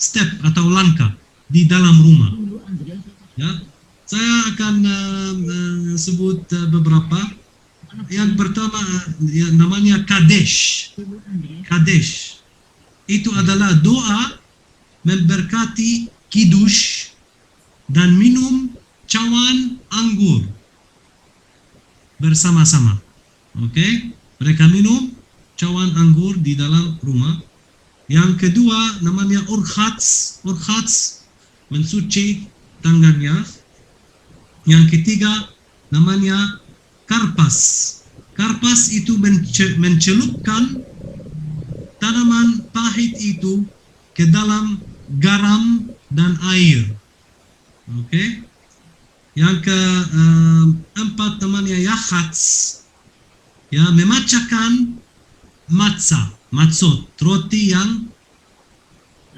step atau langkah di dalam rumah. Ya, saya akan sebut beberapa. Yang pertama ya, namanya Kadesh. Kadesh itu adalah doa memberkati kiddush dan minum cawan anggur bersama-sama. Oke, mereka minum cawan anggur di dalam rumah. Yang kedua namanya Urchatz. Urchatz mensuci tangannya. Yang ketiga namanya Karpas. Karpas itu mencelupkan tanaman pahit itu ke dalam garam dan air. Oke. Yang keempat namanya Yachatz, ya, memecahkan matzot, roti yang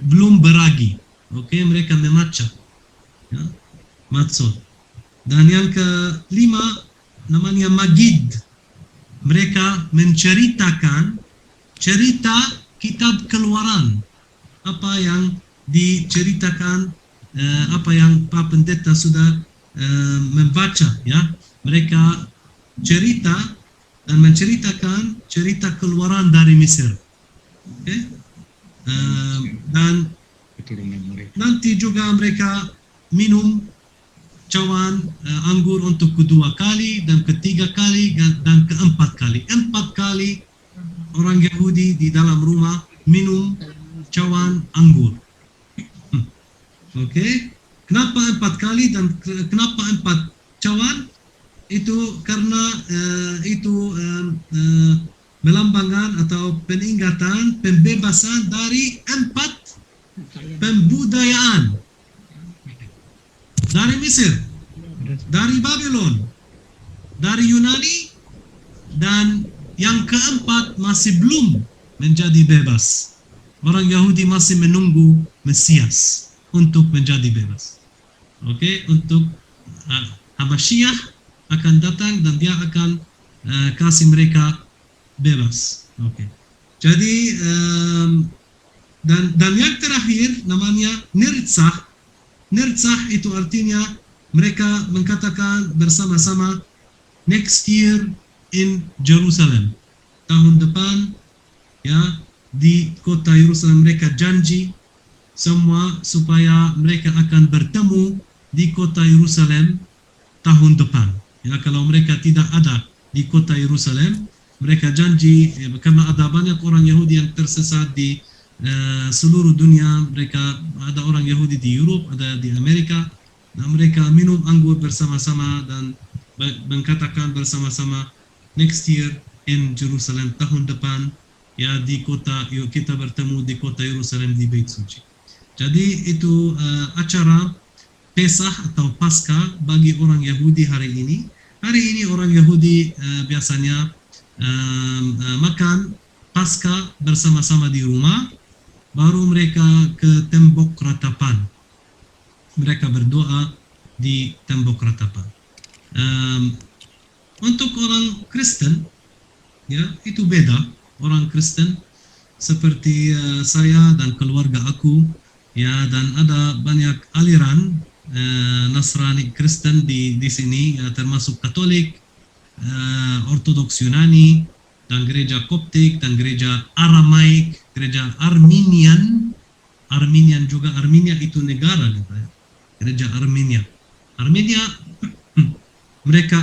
belum beragi. Oke, mereka memecah ya, matzot. Dan yang kelima namanya Magid, mereka menceritakan cerita kitab Keluaran, apa yang diceritakan, apa yang Pak Pendeta sudah membaca ya. Mereka cerita dan menceritakan cerita keluaran dari Mesir. Okay? Dan nanti juga mereka minum cawan anggur untuk kedua kali dan ketiga kali dan keempat kali. 4 kali orang Yahudi di dalam rumah minum cawan anggur. Oke? Kenapa 4 kali dan kenapa 4 cawan? Itu karena itu melambangkan atau peningatan pembebasan dari 4 pembudayaan. Dari Mesir, dari Babylon, dari Yunani, dan yang keempat masih belum menjadi bebas. Orang Yahudi masih menunggu Mesias untuk menjadi bebas. Oke, untuk Habasyah akan datang dan dia akan kasih mereka bebas. Oke. Jadi dan yang terakhir namanya Nirtzah. Nirtzah itu artinya mereka mengatakan bersama-sama next year in Jerusalem. Tahun depan ya di kota Yerusalem mereka janji semua supaya mereka akan bertemu di kota Yerusalem tahun depan. Ya, kalau mereka tidak ada di kota Yerusalem, mereka janji karena ada banyak orang Yahudi yang tersesat di seluruh dunia. Mereka ada orang Yahudi di Eropa, ada di Amerika. Nah, mereka minum anggur bersama-sama dan mengatakan bersama-sama next year in Jerusalem, tahun depan ya di kota kita bertemu di kota Yerusalem di Bait Suci. Jadi itu acara Pesach atau Paskah bagi orang Yahudi hari ini. Hari ini orang Yahudi biasanya makan Paskah bersama-sama di rumah, baru mereka ke tembok ratapan. Mereka berdoa di tembok ratapan. Untuk orang Kristen, ya itu beda. Orang Kristen seperti saya dan keluarga aku, ya, dan ada banyak aliran Nasrani Kristen di sini, ya, termasuk Katolik, Ortodoks Yunani, dan gereja Koptik, dan gereja Aramaik, gereja Armenian juga. Armenia itu negara, gitu ya. Gereja Armenia mereka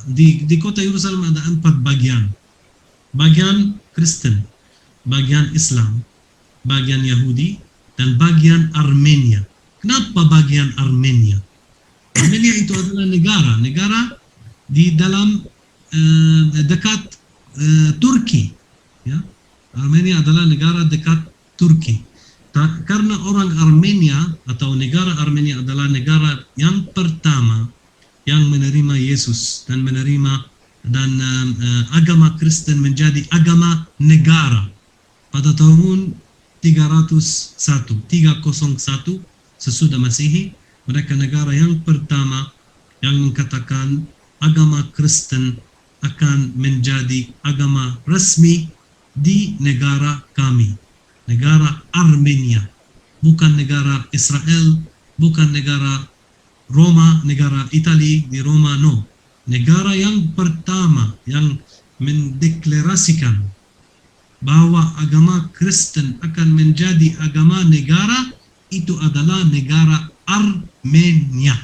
di kota Yerusalem ada 4 bagian Kristen, bagian Islam, bagian Yahudi, dan bagian Armenia. Kenapa bagian Armenia? Armenia itu adalah negara di dalam dekat Turki, ya. Armenia adalah negara dekat Turki. Karena orang Armenia atau negara Armenia adalah negara yang pertama yang menerima Yesus dan agama Kristen menjadi agama negara pada tahun 301 sesudah Masehi. Mereka negara yang pertama yang mengatakan agama Kristen akan menjadi agama resmi di negara kami, negara Armenia, bukan negara Israel, bukan negara Roma, negara Italia di Roma, no. Negara yang pertama yang mendeklarasikan bahwa agama Kristen akan menjadi agama negara itu adalah negara Armenia.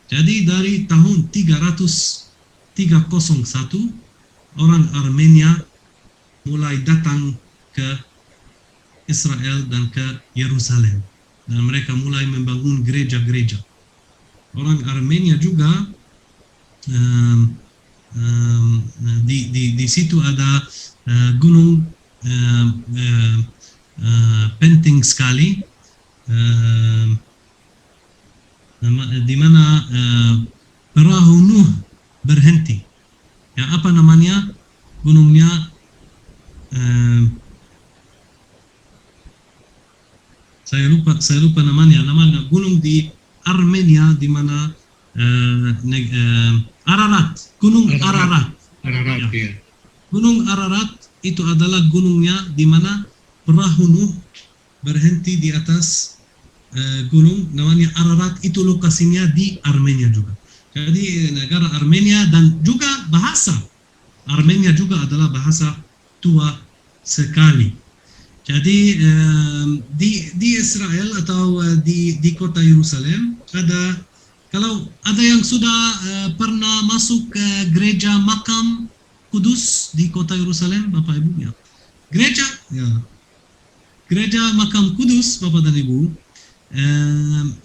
Jadi dari tahun 301 orang Armenia mulai datang ke Israel dan ke Yerusalem, dan mereka mulai membangun gereja-gereja. Orang Armenia juga di situ ada gunung penting sekali, di mana perahu Nuh berhenti. Ya, apa namanya gunungnya? Saya lupa namanya gunung di Armenia, di mana Ararat, Gunung Ararat. Ya. Gunung Ararat itu adalah gunungnya di mana perahu Nuh berhenti di atas gunung namanya Ararat. Itu lokasinya di Armenia juga. Jadi negara Armenia, dan juga bahasa Armenia juga adalah bahasa tua sekali. Jadi di Israel atau di kota Yerusalem kalau ada yang sudah pernah masuk ke gereja Makam Kudus di kota Yerusalem, Bapak Ibu, ya. Gereja Makam Kudus, Bapak dan Ibu,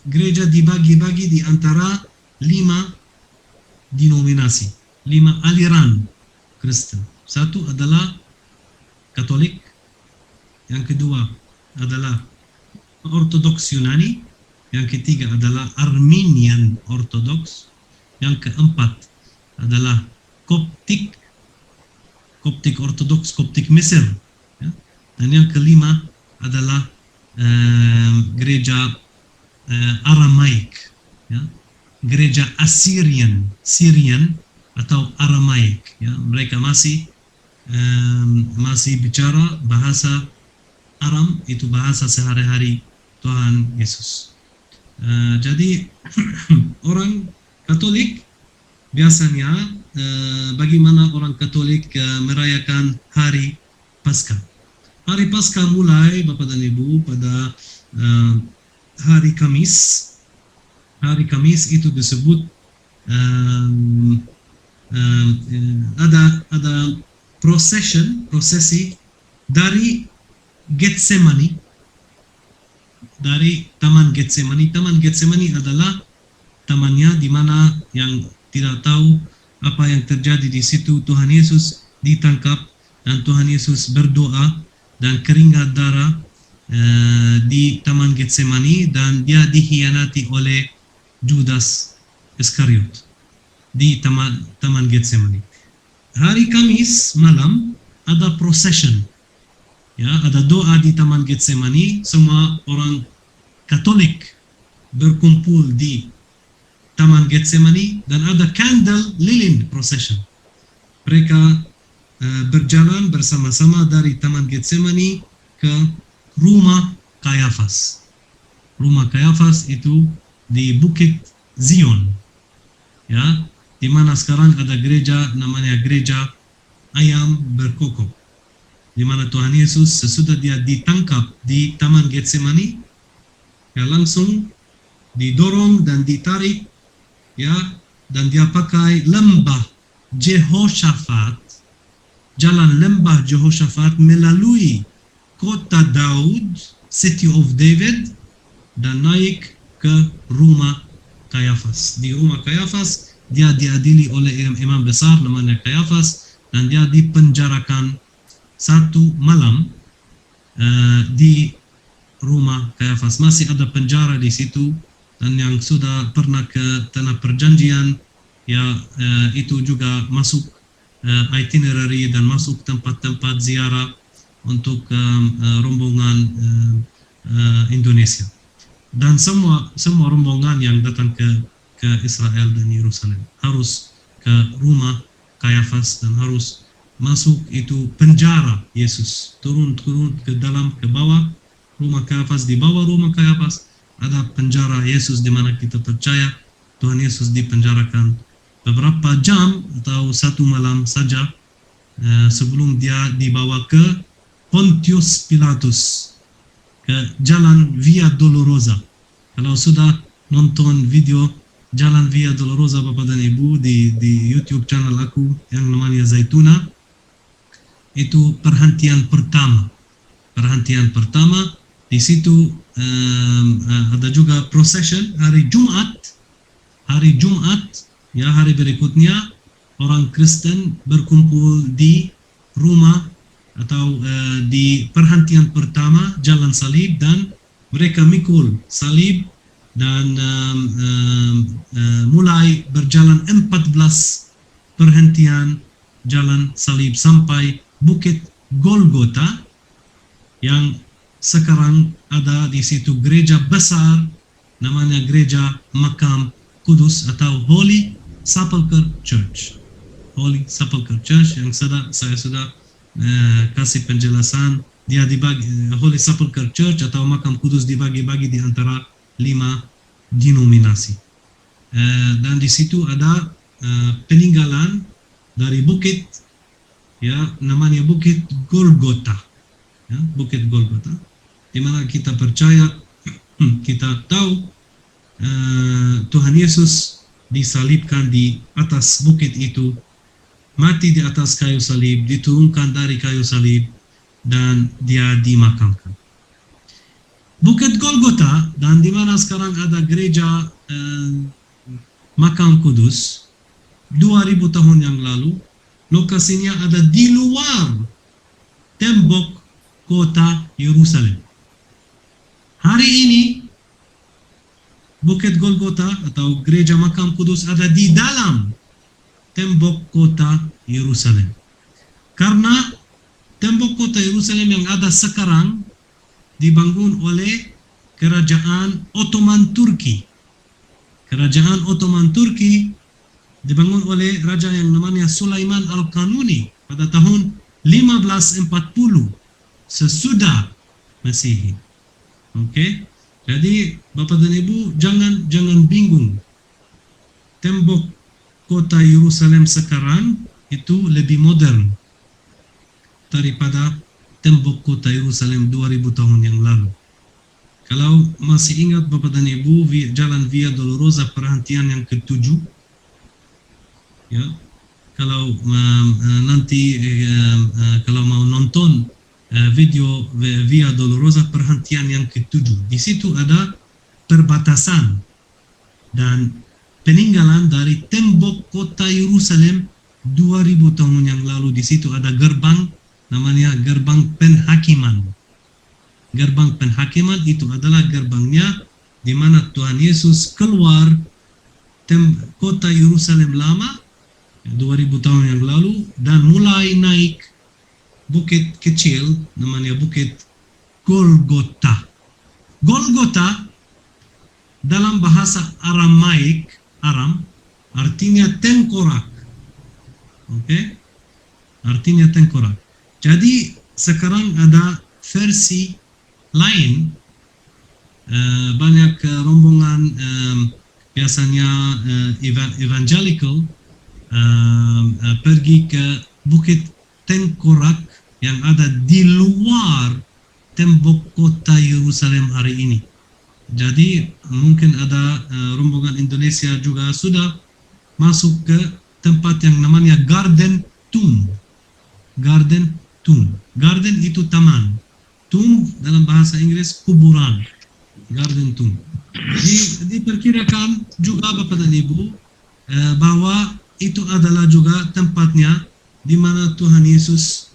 gereja dibagi-bagi di antara 5 denominasi, 5 aliran Kristen. Satu adalah Katolik, yang kedua adalah Ortodoks Yunani, yang ketiga adalah Armenian Ortodoks, yang keempat adalah Koptik Ortodoks, Koptik Mesir, ya. Dan yang kelima adalah gereja Aramaik, ya. Gereja Syrian atau Aramaik, ya. Mereka masih bicara bahasa Aram, itu bahasa sehari-hari Tuhan Yesus. Jadi orang Katolik biasanya bagaimana orang Katolik merayakan hari Paskah. Hari Paskah mulai, Bapak dan Ibu, pada hari Kamis. Hari Kamis itu disebut ada prosesi dari Getsemani, dari Taman Getsemani. Taman Getsemani adalah tamannya di mana yang tidak tahu apa yang terjadi di situ. Tuhan Yesus ditangkap dan Tuhan Yesus berdoa dan keringat darah di Taman Getsemani, dan dia dikhianati oleh Judas Iskariot di Taman Getsemani. Hari Kamis malam ada procession, ya, ada doa di Taman Getsemani. Semua orang Katolik berkumpul di Taman Getsemani, dan ada candle lilin procession. Mereka berjalan bersama-sama dari Taman Getsemani ke rumah Kayafas. Rumah Kayafas itu di Bukit Zion, ya, di mana sekarang ada gereja namanya gereja Ayam Berkokok, di mana Tuhan Yesus sesudah dia ditangkap di Taman Getsemani, ya, langsung didorong dan ditarik, ya, dan dia pakai lembah Jehoshafat, jalan lembah Jehoshafat melalui kota Daud, City of David, dan naik ke rumah Kayafas. Di rumah Kayafas dia diadili oleh imam besar namanya Kayafas, dan dia dipenjarakan 1 malam di rumah Kayafas. Masih ada penjara di situ, dan yang sudah pernah ke tanah perjanjian, ya, itu juga masuk itinerary dan masuk tempat-tempat ziarah untuk rombongan Indonesia, dan semua rombongan yang datang ke Israel dan Yerusalem harus ke rumah Kayafas dan harus masuk itu penjara Yesus, turun ke dalam, ke bawah rumah Kayafas. Di bawah rumah Kayafas ada penjara Yesus, di mana kita percaya Tuhan Yesus dipenjarakan beberapa jam atau 1 malam saja sebelum dia dibawa ke Pontius Pilatus, ke jalan Via Dolorosa. Kalau sudah nonton video jalan Via Dolorosa Bapak dan Ibu di YouTube channel aku yang namanya Zaituna, itu perhentian pertama. Perhentian pertama di situ ada juga procession hari Jumat, ya, hari berikutnya orang Kristen berkumpul di rumah atau di perhentian pertama Jalan Salib, dan mereka mikul salib dan mulai berjalan 14 perhentian Jalan Salib sampai Bukit Golgota, yang sekarang ada di situ gereja besar namanya gereja Makam Kudus atau Holy Sepulchre Church. Holy Sepulchre Church yang saya sudah kasih penjelasan. Dia dibagi, Holy Sepulchre Church atau Makam Kudus dibagi-bagi di antara 5 denominasi. Dan di situ ada peninggalan dari bukit, ya, namanya Bukit Golgota, ya, Bukit Golgota, di mana kita percaya, kita tahu Tuhan Yesus disalibkan di atas bukit itu, mati di atas kayu salib, diturunkan dari kayu salib, dan dia dimakamkan. Bukit Golgota, dan di mana sekarang ada gereja Makam Kudus, 2000 tahun yang lalu, lokasinya ada di luar tembok kota Yerusalem. Hari ini Bukit Golgota atau gereja Makam Kudus ada di dalam tembok kota Yerusalem. Karena tembok kota Yerusalem yang ada sekarang dibangun oleh kerajaan Ottoman Turki. Kerajaan Ottoman Turki dibangun oleh raja yang namanya Sulaiman Al-Kanuni pada tahun 1540 sesudah Masehi. Oke? Jadi Bapak dan Ibu jangan bingung. Tembok kota Yerusalem sekarang itu lebih modern daripada tembok kota Yerusalem 2000 tahun yang lalu. Kalau masih ingat Bapak dan Ibu, jalan Via Dolorosa perhentian yang ke-7, ya, kalau nanti kalau mau nonton video Via Dolorosa perhentian yang ke-7, di situ ada perbatasan dan peninggalan dari tembok kota Yerusalem 2000 tahun yang lalu. Di situ ada gerbang namanya gerbang Penhakiman. Gerbang Penhakiman itu adalah gerbangnya di mana Tuhan Yesus keluar kota Yerusalem lama 2000 tahun yang lalu dan mulai naik bukit kecil namanya Bukit Golgota. Golgota dalam bahasa Aram artinya tengkorak. Oke? artinya tengkorak. Jadi sekarang ada versi lain, banyak rombongan biasanya evangelical pergi ke Bukit Tengkorak yang ada di luar tembok kota Yerusalem hari ini. Jadi mungkin ada rombongan Indonesia juga sudah masuk ke tempat yang namanya Garden Tomb. Garden Tomb. Garden itu taman. Tomb dalam bahasa Inggris kuburan. Garden Tomb. Diperkirakan juga Bapak dan Ibu bahwa itu adalah juga tempatnya di mana Tuhan Yesus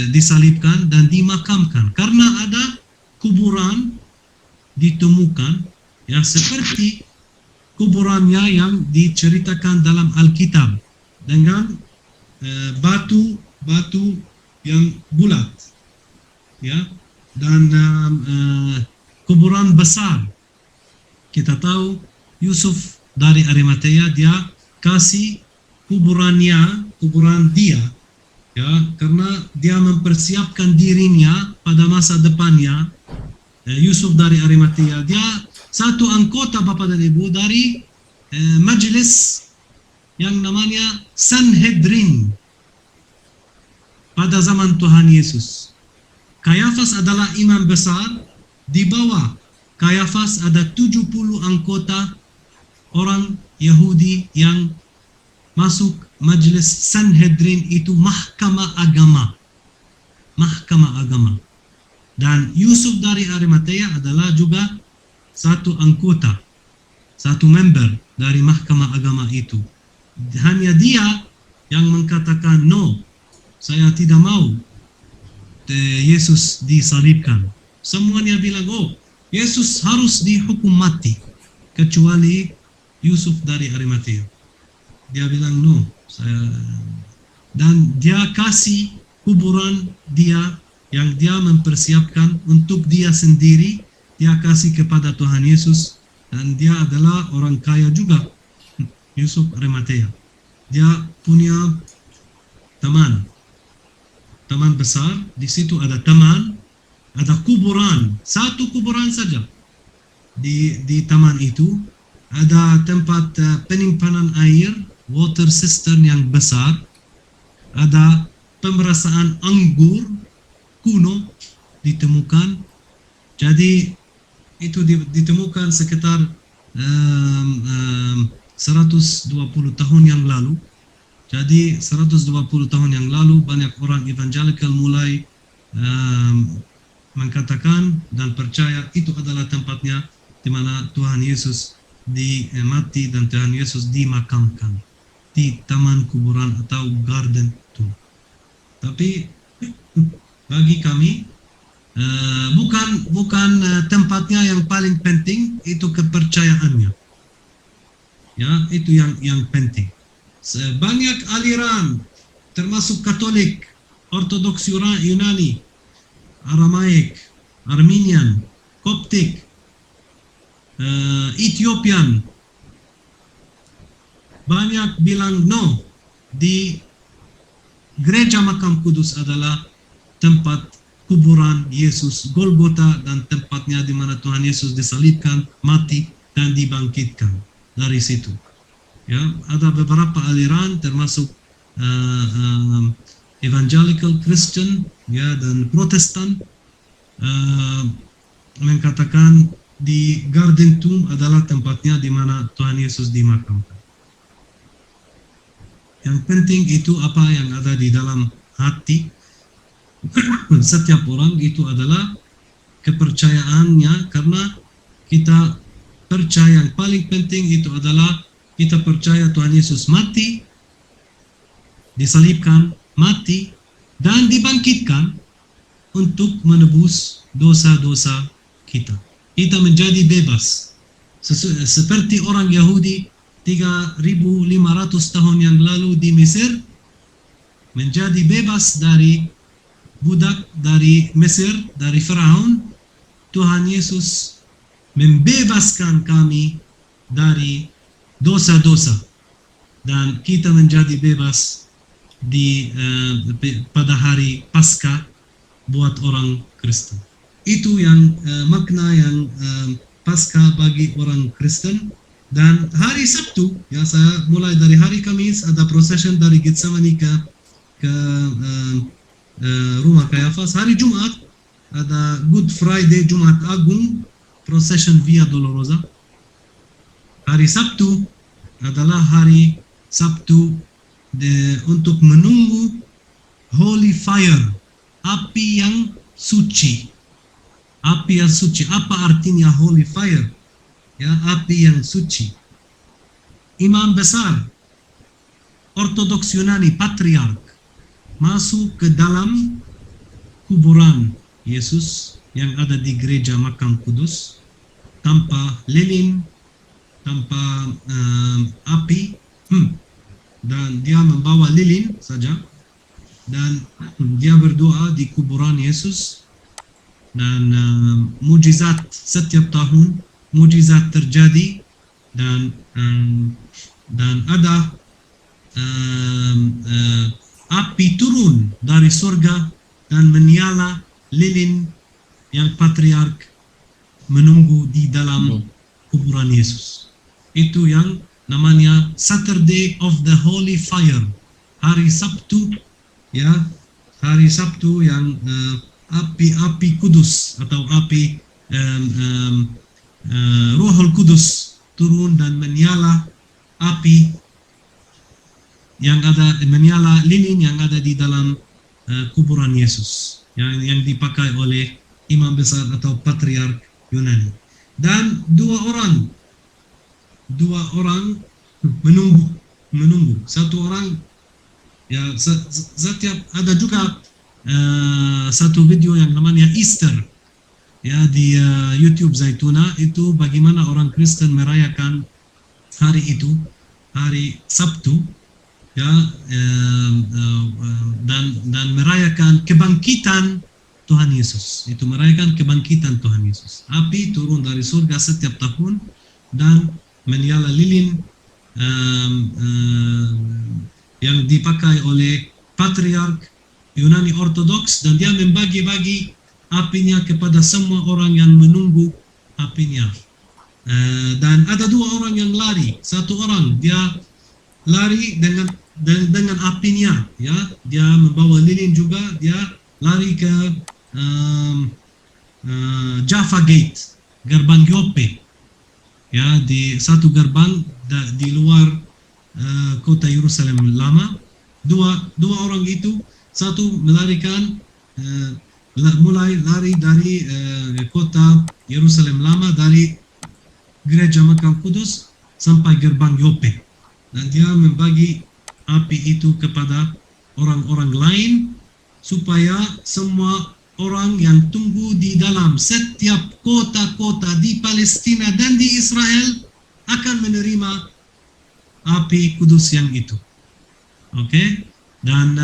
disalibkan dan dimakamkan, karena ada kuburan ditemukan yang seperti kuburannya yang diceritakan dalam Alkitab dengan batu yang bulat, ya, dan kuburan besar. Kita tahu Yusuf dari Arimatea, dia kasih kuburan dia, ya, karena dia mempersiapkan dirinya pada masa depannya. Yusuf dari Arimatea, dia satu anggota Bapak dan Ibu dari majelis yang namanya Sanhedrin pada zaman Tuhan Yesus. Kayafas adalah imam besar, di bawah Kayafas ada 70 anggota orang Yahudi yang masuk majelis Sanhedrin, itu mahkamah agama. Mahkamah agama. Dan Yusuf dari Arimatea adalah juga satu anggota, satu member dari mahkamah agama itu. Hanya dia yang mengatakan, no, saya tidak mau Yesus disalibkan. Semuanya bilang, oh, Yesus harus dihukum mati, kecuali Yusuf dari Arimatea. Dia bilang, no, dan dia kasih kuburan dia yang dia mempersiapkan untuk dia sendiri, dia kasih kepada Tuhan Yesus, dan dia adalah orang kaya juga, Yusuf Arimatea. Dia punya teman besar, di situ ada taman, ada kuburan, satu kuburan saja. Di taman itu ada tempat penyimpanan air, water cistern yang besar, ada pemerasaan anggur kuno ditemukan. Jadi itu ditemukan sekitar 120 tahun yang lalu. Jadi 120 tahun yang lalu banyak orang evangelical mulai mengatakan dan percaya itu adalah tempatnya di mana Tuhan Yesus mati dan Tuhan Yesus dimakamkan di taman kuburan atau garden tomb. Tapi bagi kami bukan tempatnya yang paling penting, itu kepercayaannya. Ya, itu yang penting. Banyak aliran termasuk Katolik, Ortodoks Yunani, Aramaik, Armenian, Koptik, Ethiopian, banyak bilang no, di Gereja Makam Kudus adalah tempat kuburan Yesus, Golgota, dan tempatnya di mana Tuhan Yesus disalibkan, mati, dan dibangkitkan dari situ. Ya, ada beberapa aliran termasuk Evangelical Christian, ya, dan Protestan mengatakan di Garden Tomb adalah tempatnya di mana Tuhan Yesus dimakamkan. Yang penting itu apa yang ada di dalam hati setiap orang, itu adalah kepercayaannya, karena kita percaya yang paling penting itu adalah kita percaya Tuhan Yesus mati, disalibkan, mati, dan dibangkitkan untuk menebus dosa-dosa kita. Kita menjadi bebas. Seperti orang Yahudi 3.500 tahun yang lalu di Mesir, menjadi bebas dari budak dari Mesir, dari Firaun. Tuhan Yesus membebaskan kami dari dosa-dosa. dan kita menjadi bebas pada hari Paskah buat orang Kristen. Itu yang makna yang Paskah bagi orang Kristen. Dan hari Sabtu, ya, saya mulai dari hari Kamis ada procession dari Getsemani ke rumah Kayafas. Hari Jumat ada Good Friday, Jumat Agung, procession Via Dolorosa. Hari Sabtu adalah hari Sabtu untuk menunggu Holy Fire, api yang suci. Api yang suci, apa artinya Holy Fire? Ya, api yang suci. Imam besar Ortodoks Yunani, Patriark, masuk ke dalam kuburan Yesus yang ada di gereja Makam Kudus tanpa lilin, tanpa api, dan dia membawa lilin saja, dan dia berdoa di kuburan Yesus, dan mujizat setiap tahun, mujizat terjadi, dan ada api turun dari surga dan menyala lilin yang Patriark menunggu di dalam kuburan Yesus. Itu yang namanya Saturday of the Holy Fire, hari Sabtu, ya, hari Sabtu yang api kudus atau api Rohul Kudus turun dan menyala api yang ada, menyala lilin yang ada di dalam kuburan Yesus yang dipakai oleh imam besar atau patriark Yunani. Dan dua orang menunggu. Satu orang, ya, setiap ada juga satu video yang namanya Easter, ya, di YouTube Zaituna, itu bagaimana orang Kristen merayakan hari itu, hari Sabtu, ya, dan merayakan kebangkitan Tuhan Yesus. Itu merayakan kebangkitan Tuhan Yesus. Api turun dari surga setiap tahun dan menyala lilin yang dipakai oleh Patriark Yunani Ortodoks, dan dia membagi-bagi apinya kepada semua orang yang menunggu apinya. Dan ada dua orang yang lari. Satu orang dia lari dengan apinya, ya, dia membawa lilin juga, dia lari ke Jaffa Gate, gerbang Yope, ya, di satu gerbang di luar kota Yerusalem lama. Dua orang itu, satu melarikan mulai lari dari kota Yerusalem lama, dari gereja Makam Kudus sampai gerbang Yope, dan dia membagi api itu kepada orang-orang lain supaya semua orang yang tunggu di dalam setiap kota-kota di Palestina dan di Israel akan menerima api kudus yang itu. Oke? Dan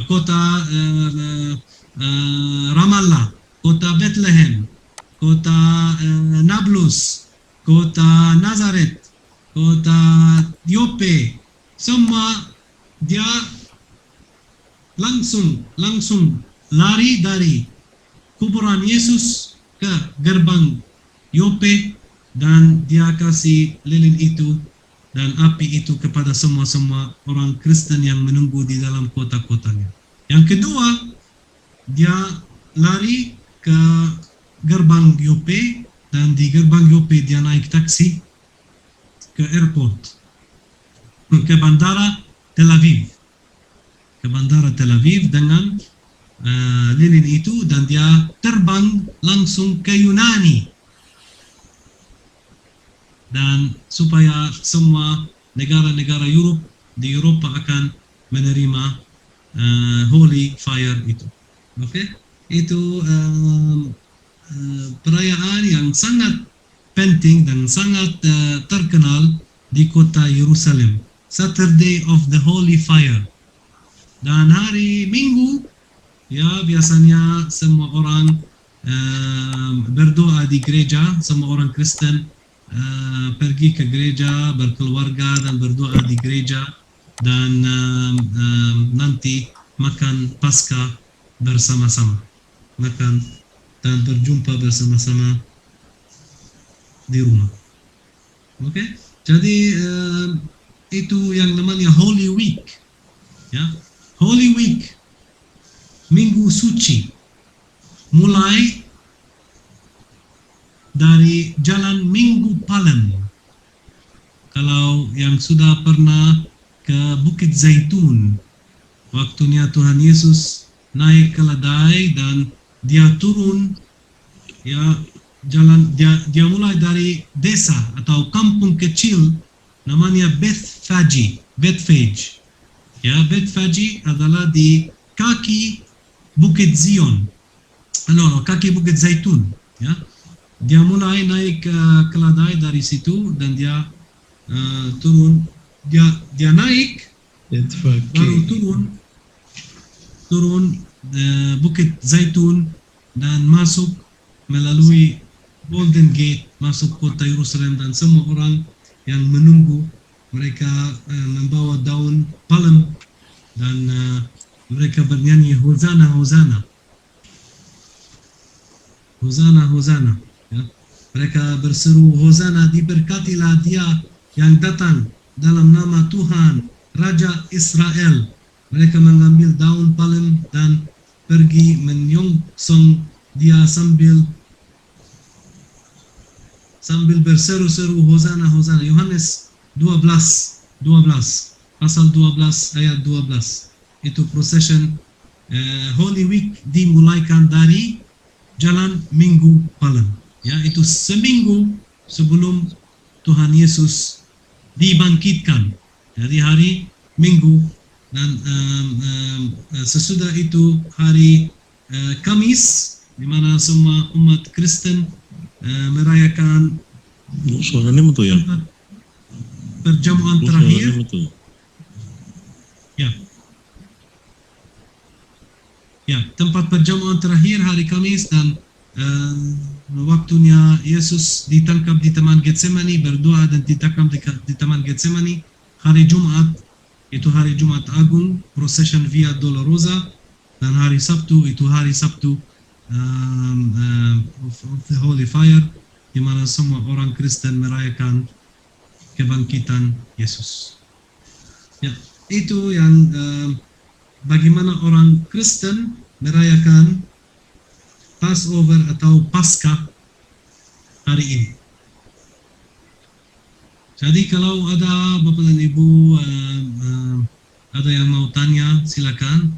kota Ramallah, kota Bethlehem, kota Nablus, kota Nazaret, kota Yope, semua dia langsung lari dari kuburan Yesus ke gerbang Yope, dan dia kasih lilin itu dan api itu kepada semua orang Kristen yang menunggu di dalam kota-kotanya. Yang kedua, dia lari ke gerbang Yope, dan di gerbang Yope dia naik taksi ke airport, ke bandara Tel Aviv, dengan lilin itu, dan dia terbang langsung ke Yunani, dan supaya semua negara-negara di Eropa akan menerima Holy Fire itu. Oke? Itu perayaan yang sangat penting dan sangat terkenal di kota Yerusalem, Saturday of the Holy Fire. Dan hari Minggu, ya, biasanya semua orang berdoa di gereja, semua orang Kristen pergi ke gereja, berkeluarga dan berdoa di gereja dan nanti makan Paskah bersama-sama, makan dan berjumpa bersama-sama di rumah. Oke, jadi itu yang namanya Holy Week, ya. Holy Week, Minggu Suci, mulai dari Jalan Minggu Palem. Kalau yang sudah pernah ke Bukit Zaitun, waktunya Tuhan Yesus naik ke ladai dan dia turun, ya, dia mulai dari desa atau kampung kecil namanya Bethphage. Ya, Bethphage adalah di kaki Bukit Zion, kaki Bukit Zaitun. Ya, dia mulai naik ke keladai dari situ dan dia turun. Dia naik, baru turun Bukit Zaitun dan masuk melalui Golden Gate, masuk kota Yerusalem, dan semua orang yang menunggu, mereka membawa daun palem dan mereka bernyanyi Hosana, Hosana, Hosana, Hosana. Ya. Mereka berseru, Hosana, diberkatilah dia yang datang dalam nama Tuhan, Raja Israel. Mereka mengambil daun palem dan pergi menyongsong dia sambil berseru-seru Hosana, Hosana. Yohanes 12, pasal 12 ayat 12. Itu procession Holy Week dimulaikan dari Jalan Minggu Palem. Ya, itu seminggu sebelum Tuhan Yesus dibangkitkan dari hari Minggu, dan sesudah itu hari Kamis, di mana semua umat Kristen merayakan perjamuan terakhir. Ya, tempat perjamuan terakhir hari Kamis, dan waktunya Yesus ditangkap di Taman Getsemani, berdoa dan ditangkap di Taman Getsemani. Hari Jumat, itu hari Jumat Agung, procession Via Dolorosa, dan hari Sabtu, itu hari Sabtu of the Holy Fire, di mana semua orang Kristen merayakan kebangkitan Yesus. Ya, itu yang bagaimana orang Kristen merayakan Passover atau Paskah hari ini. Jadi kalau ada Bapak dan Ibu ada yang mau tanya, silakan.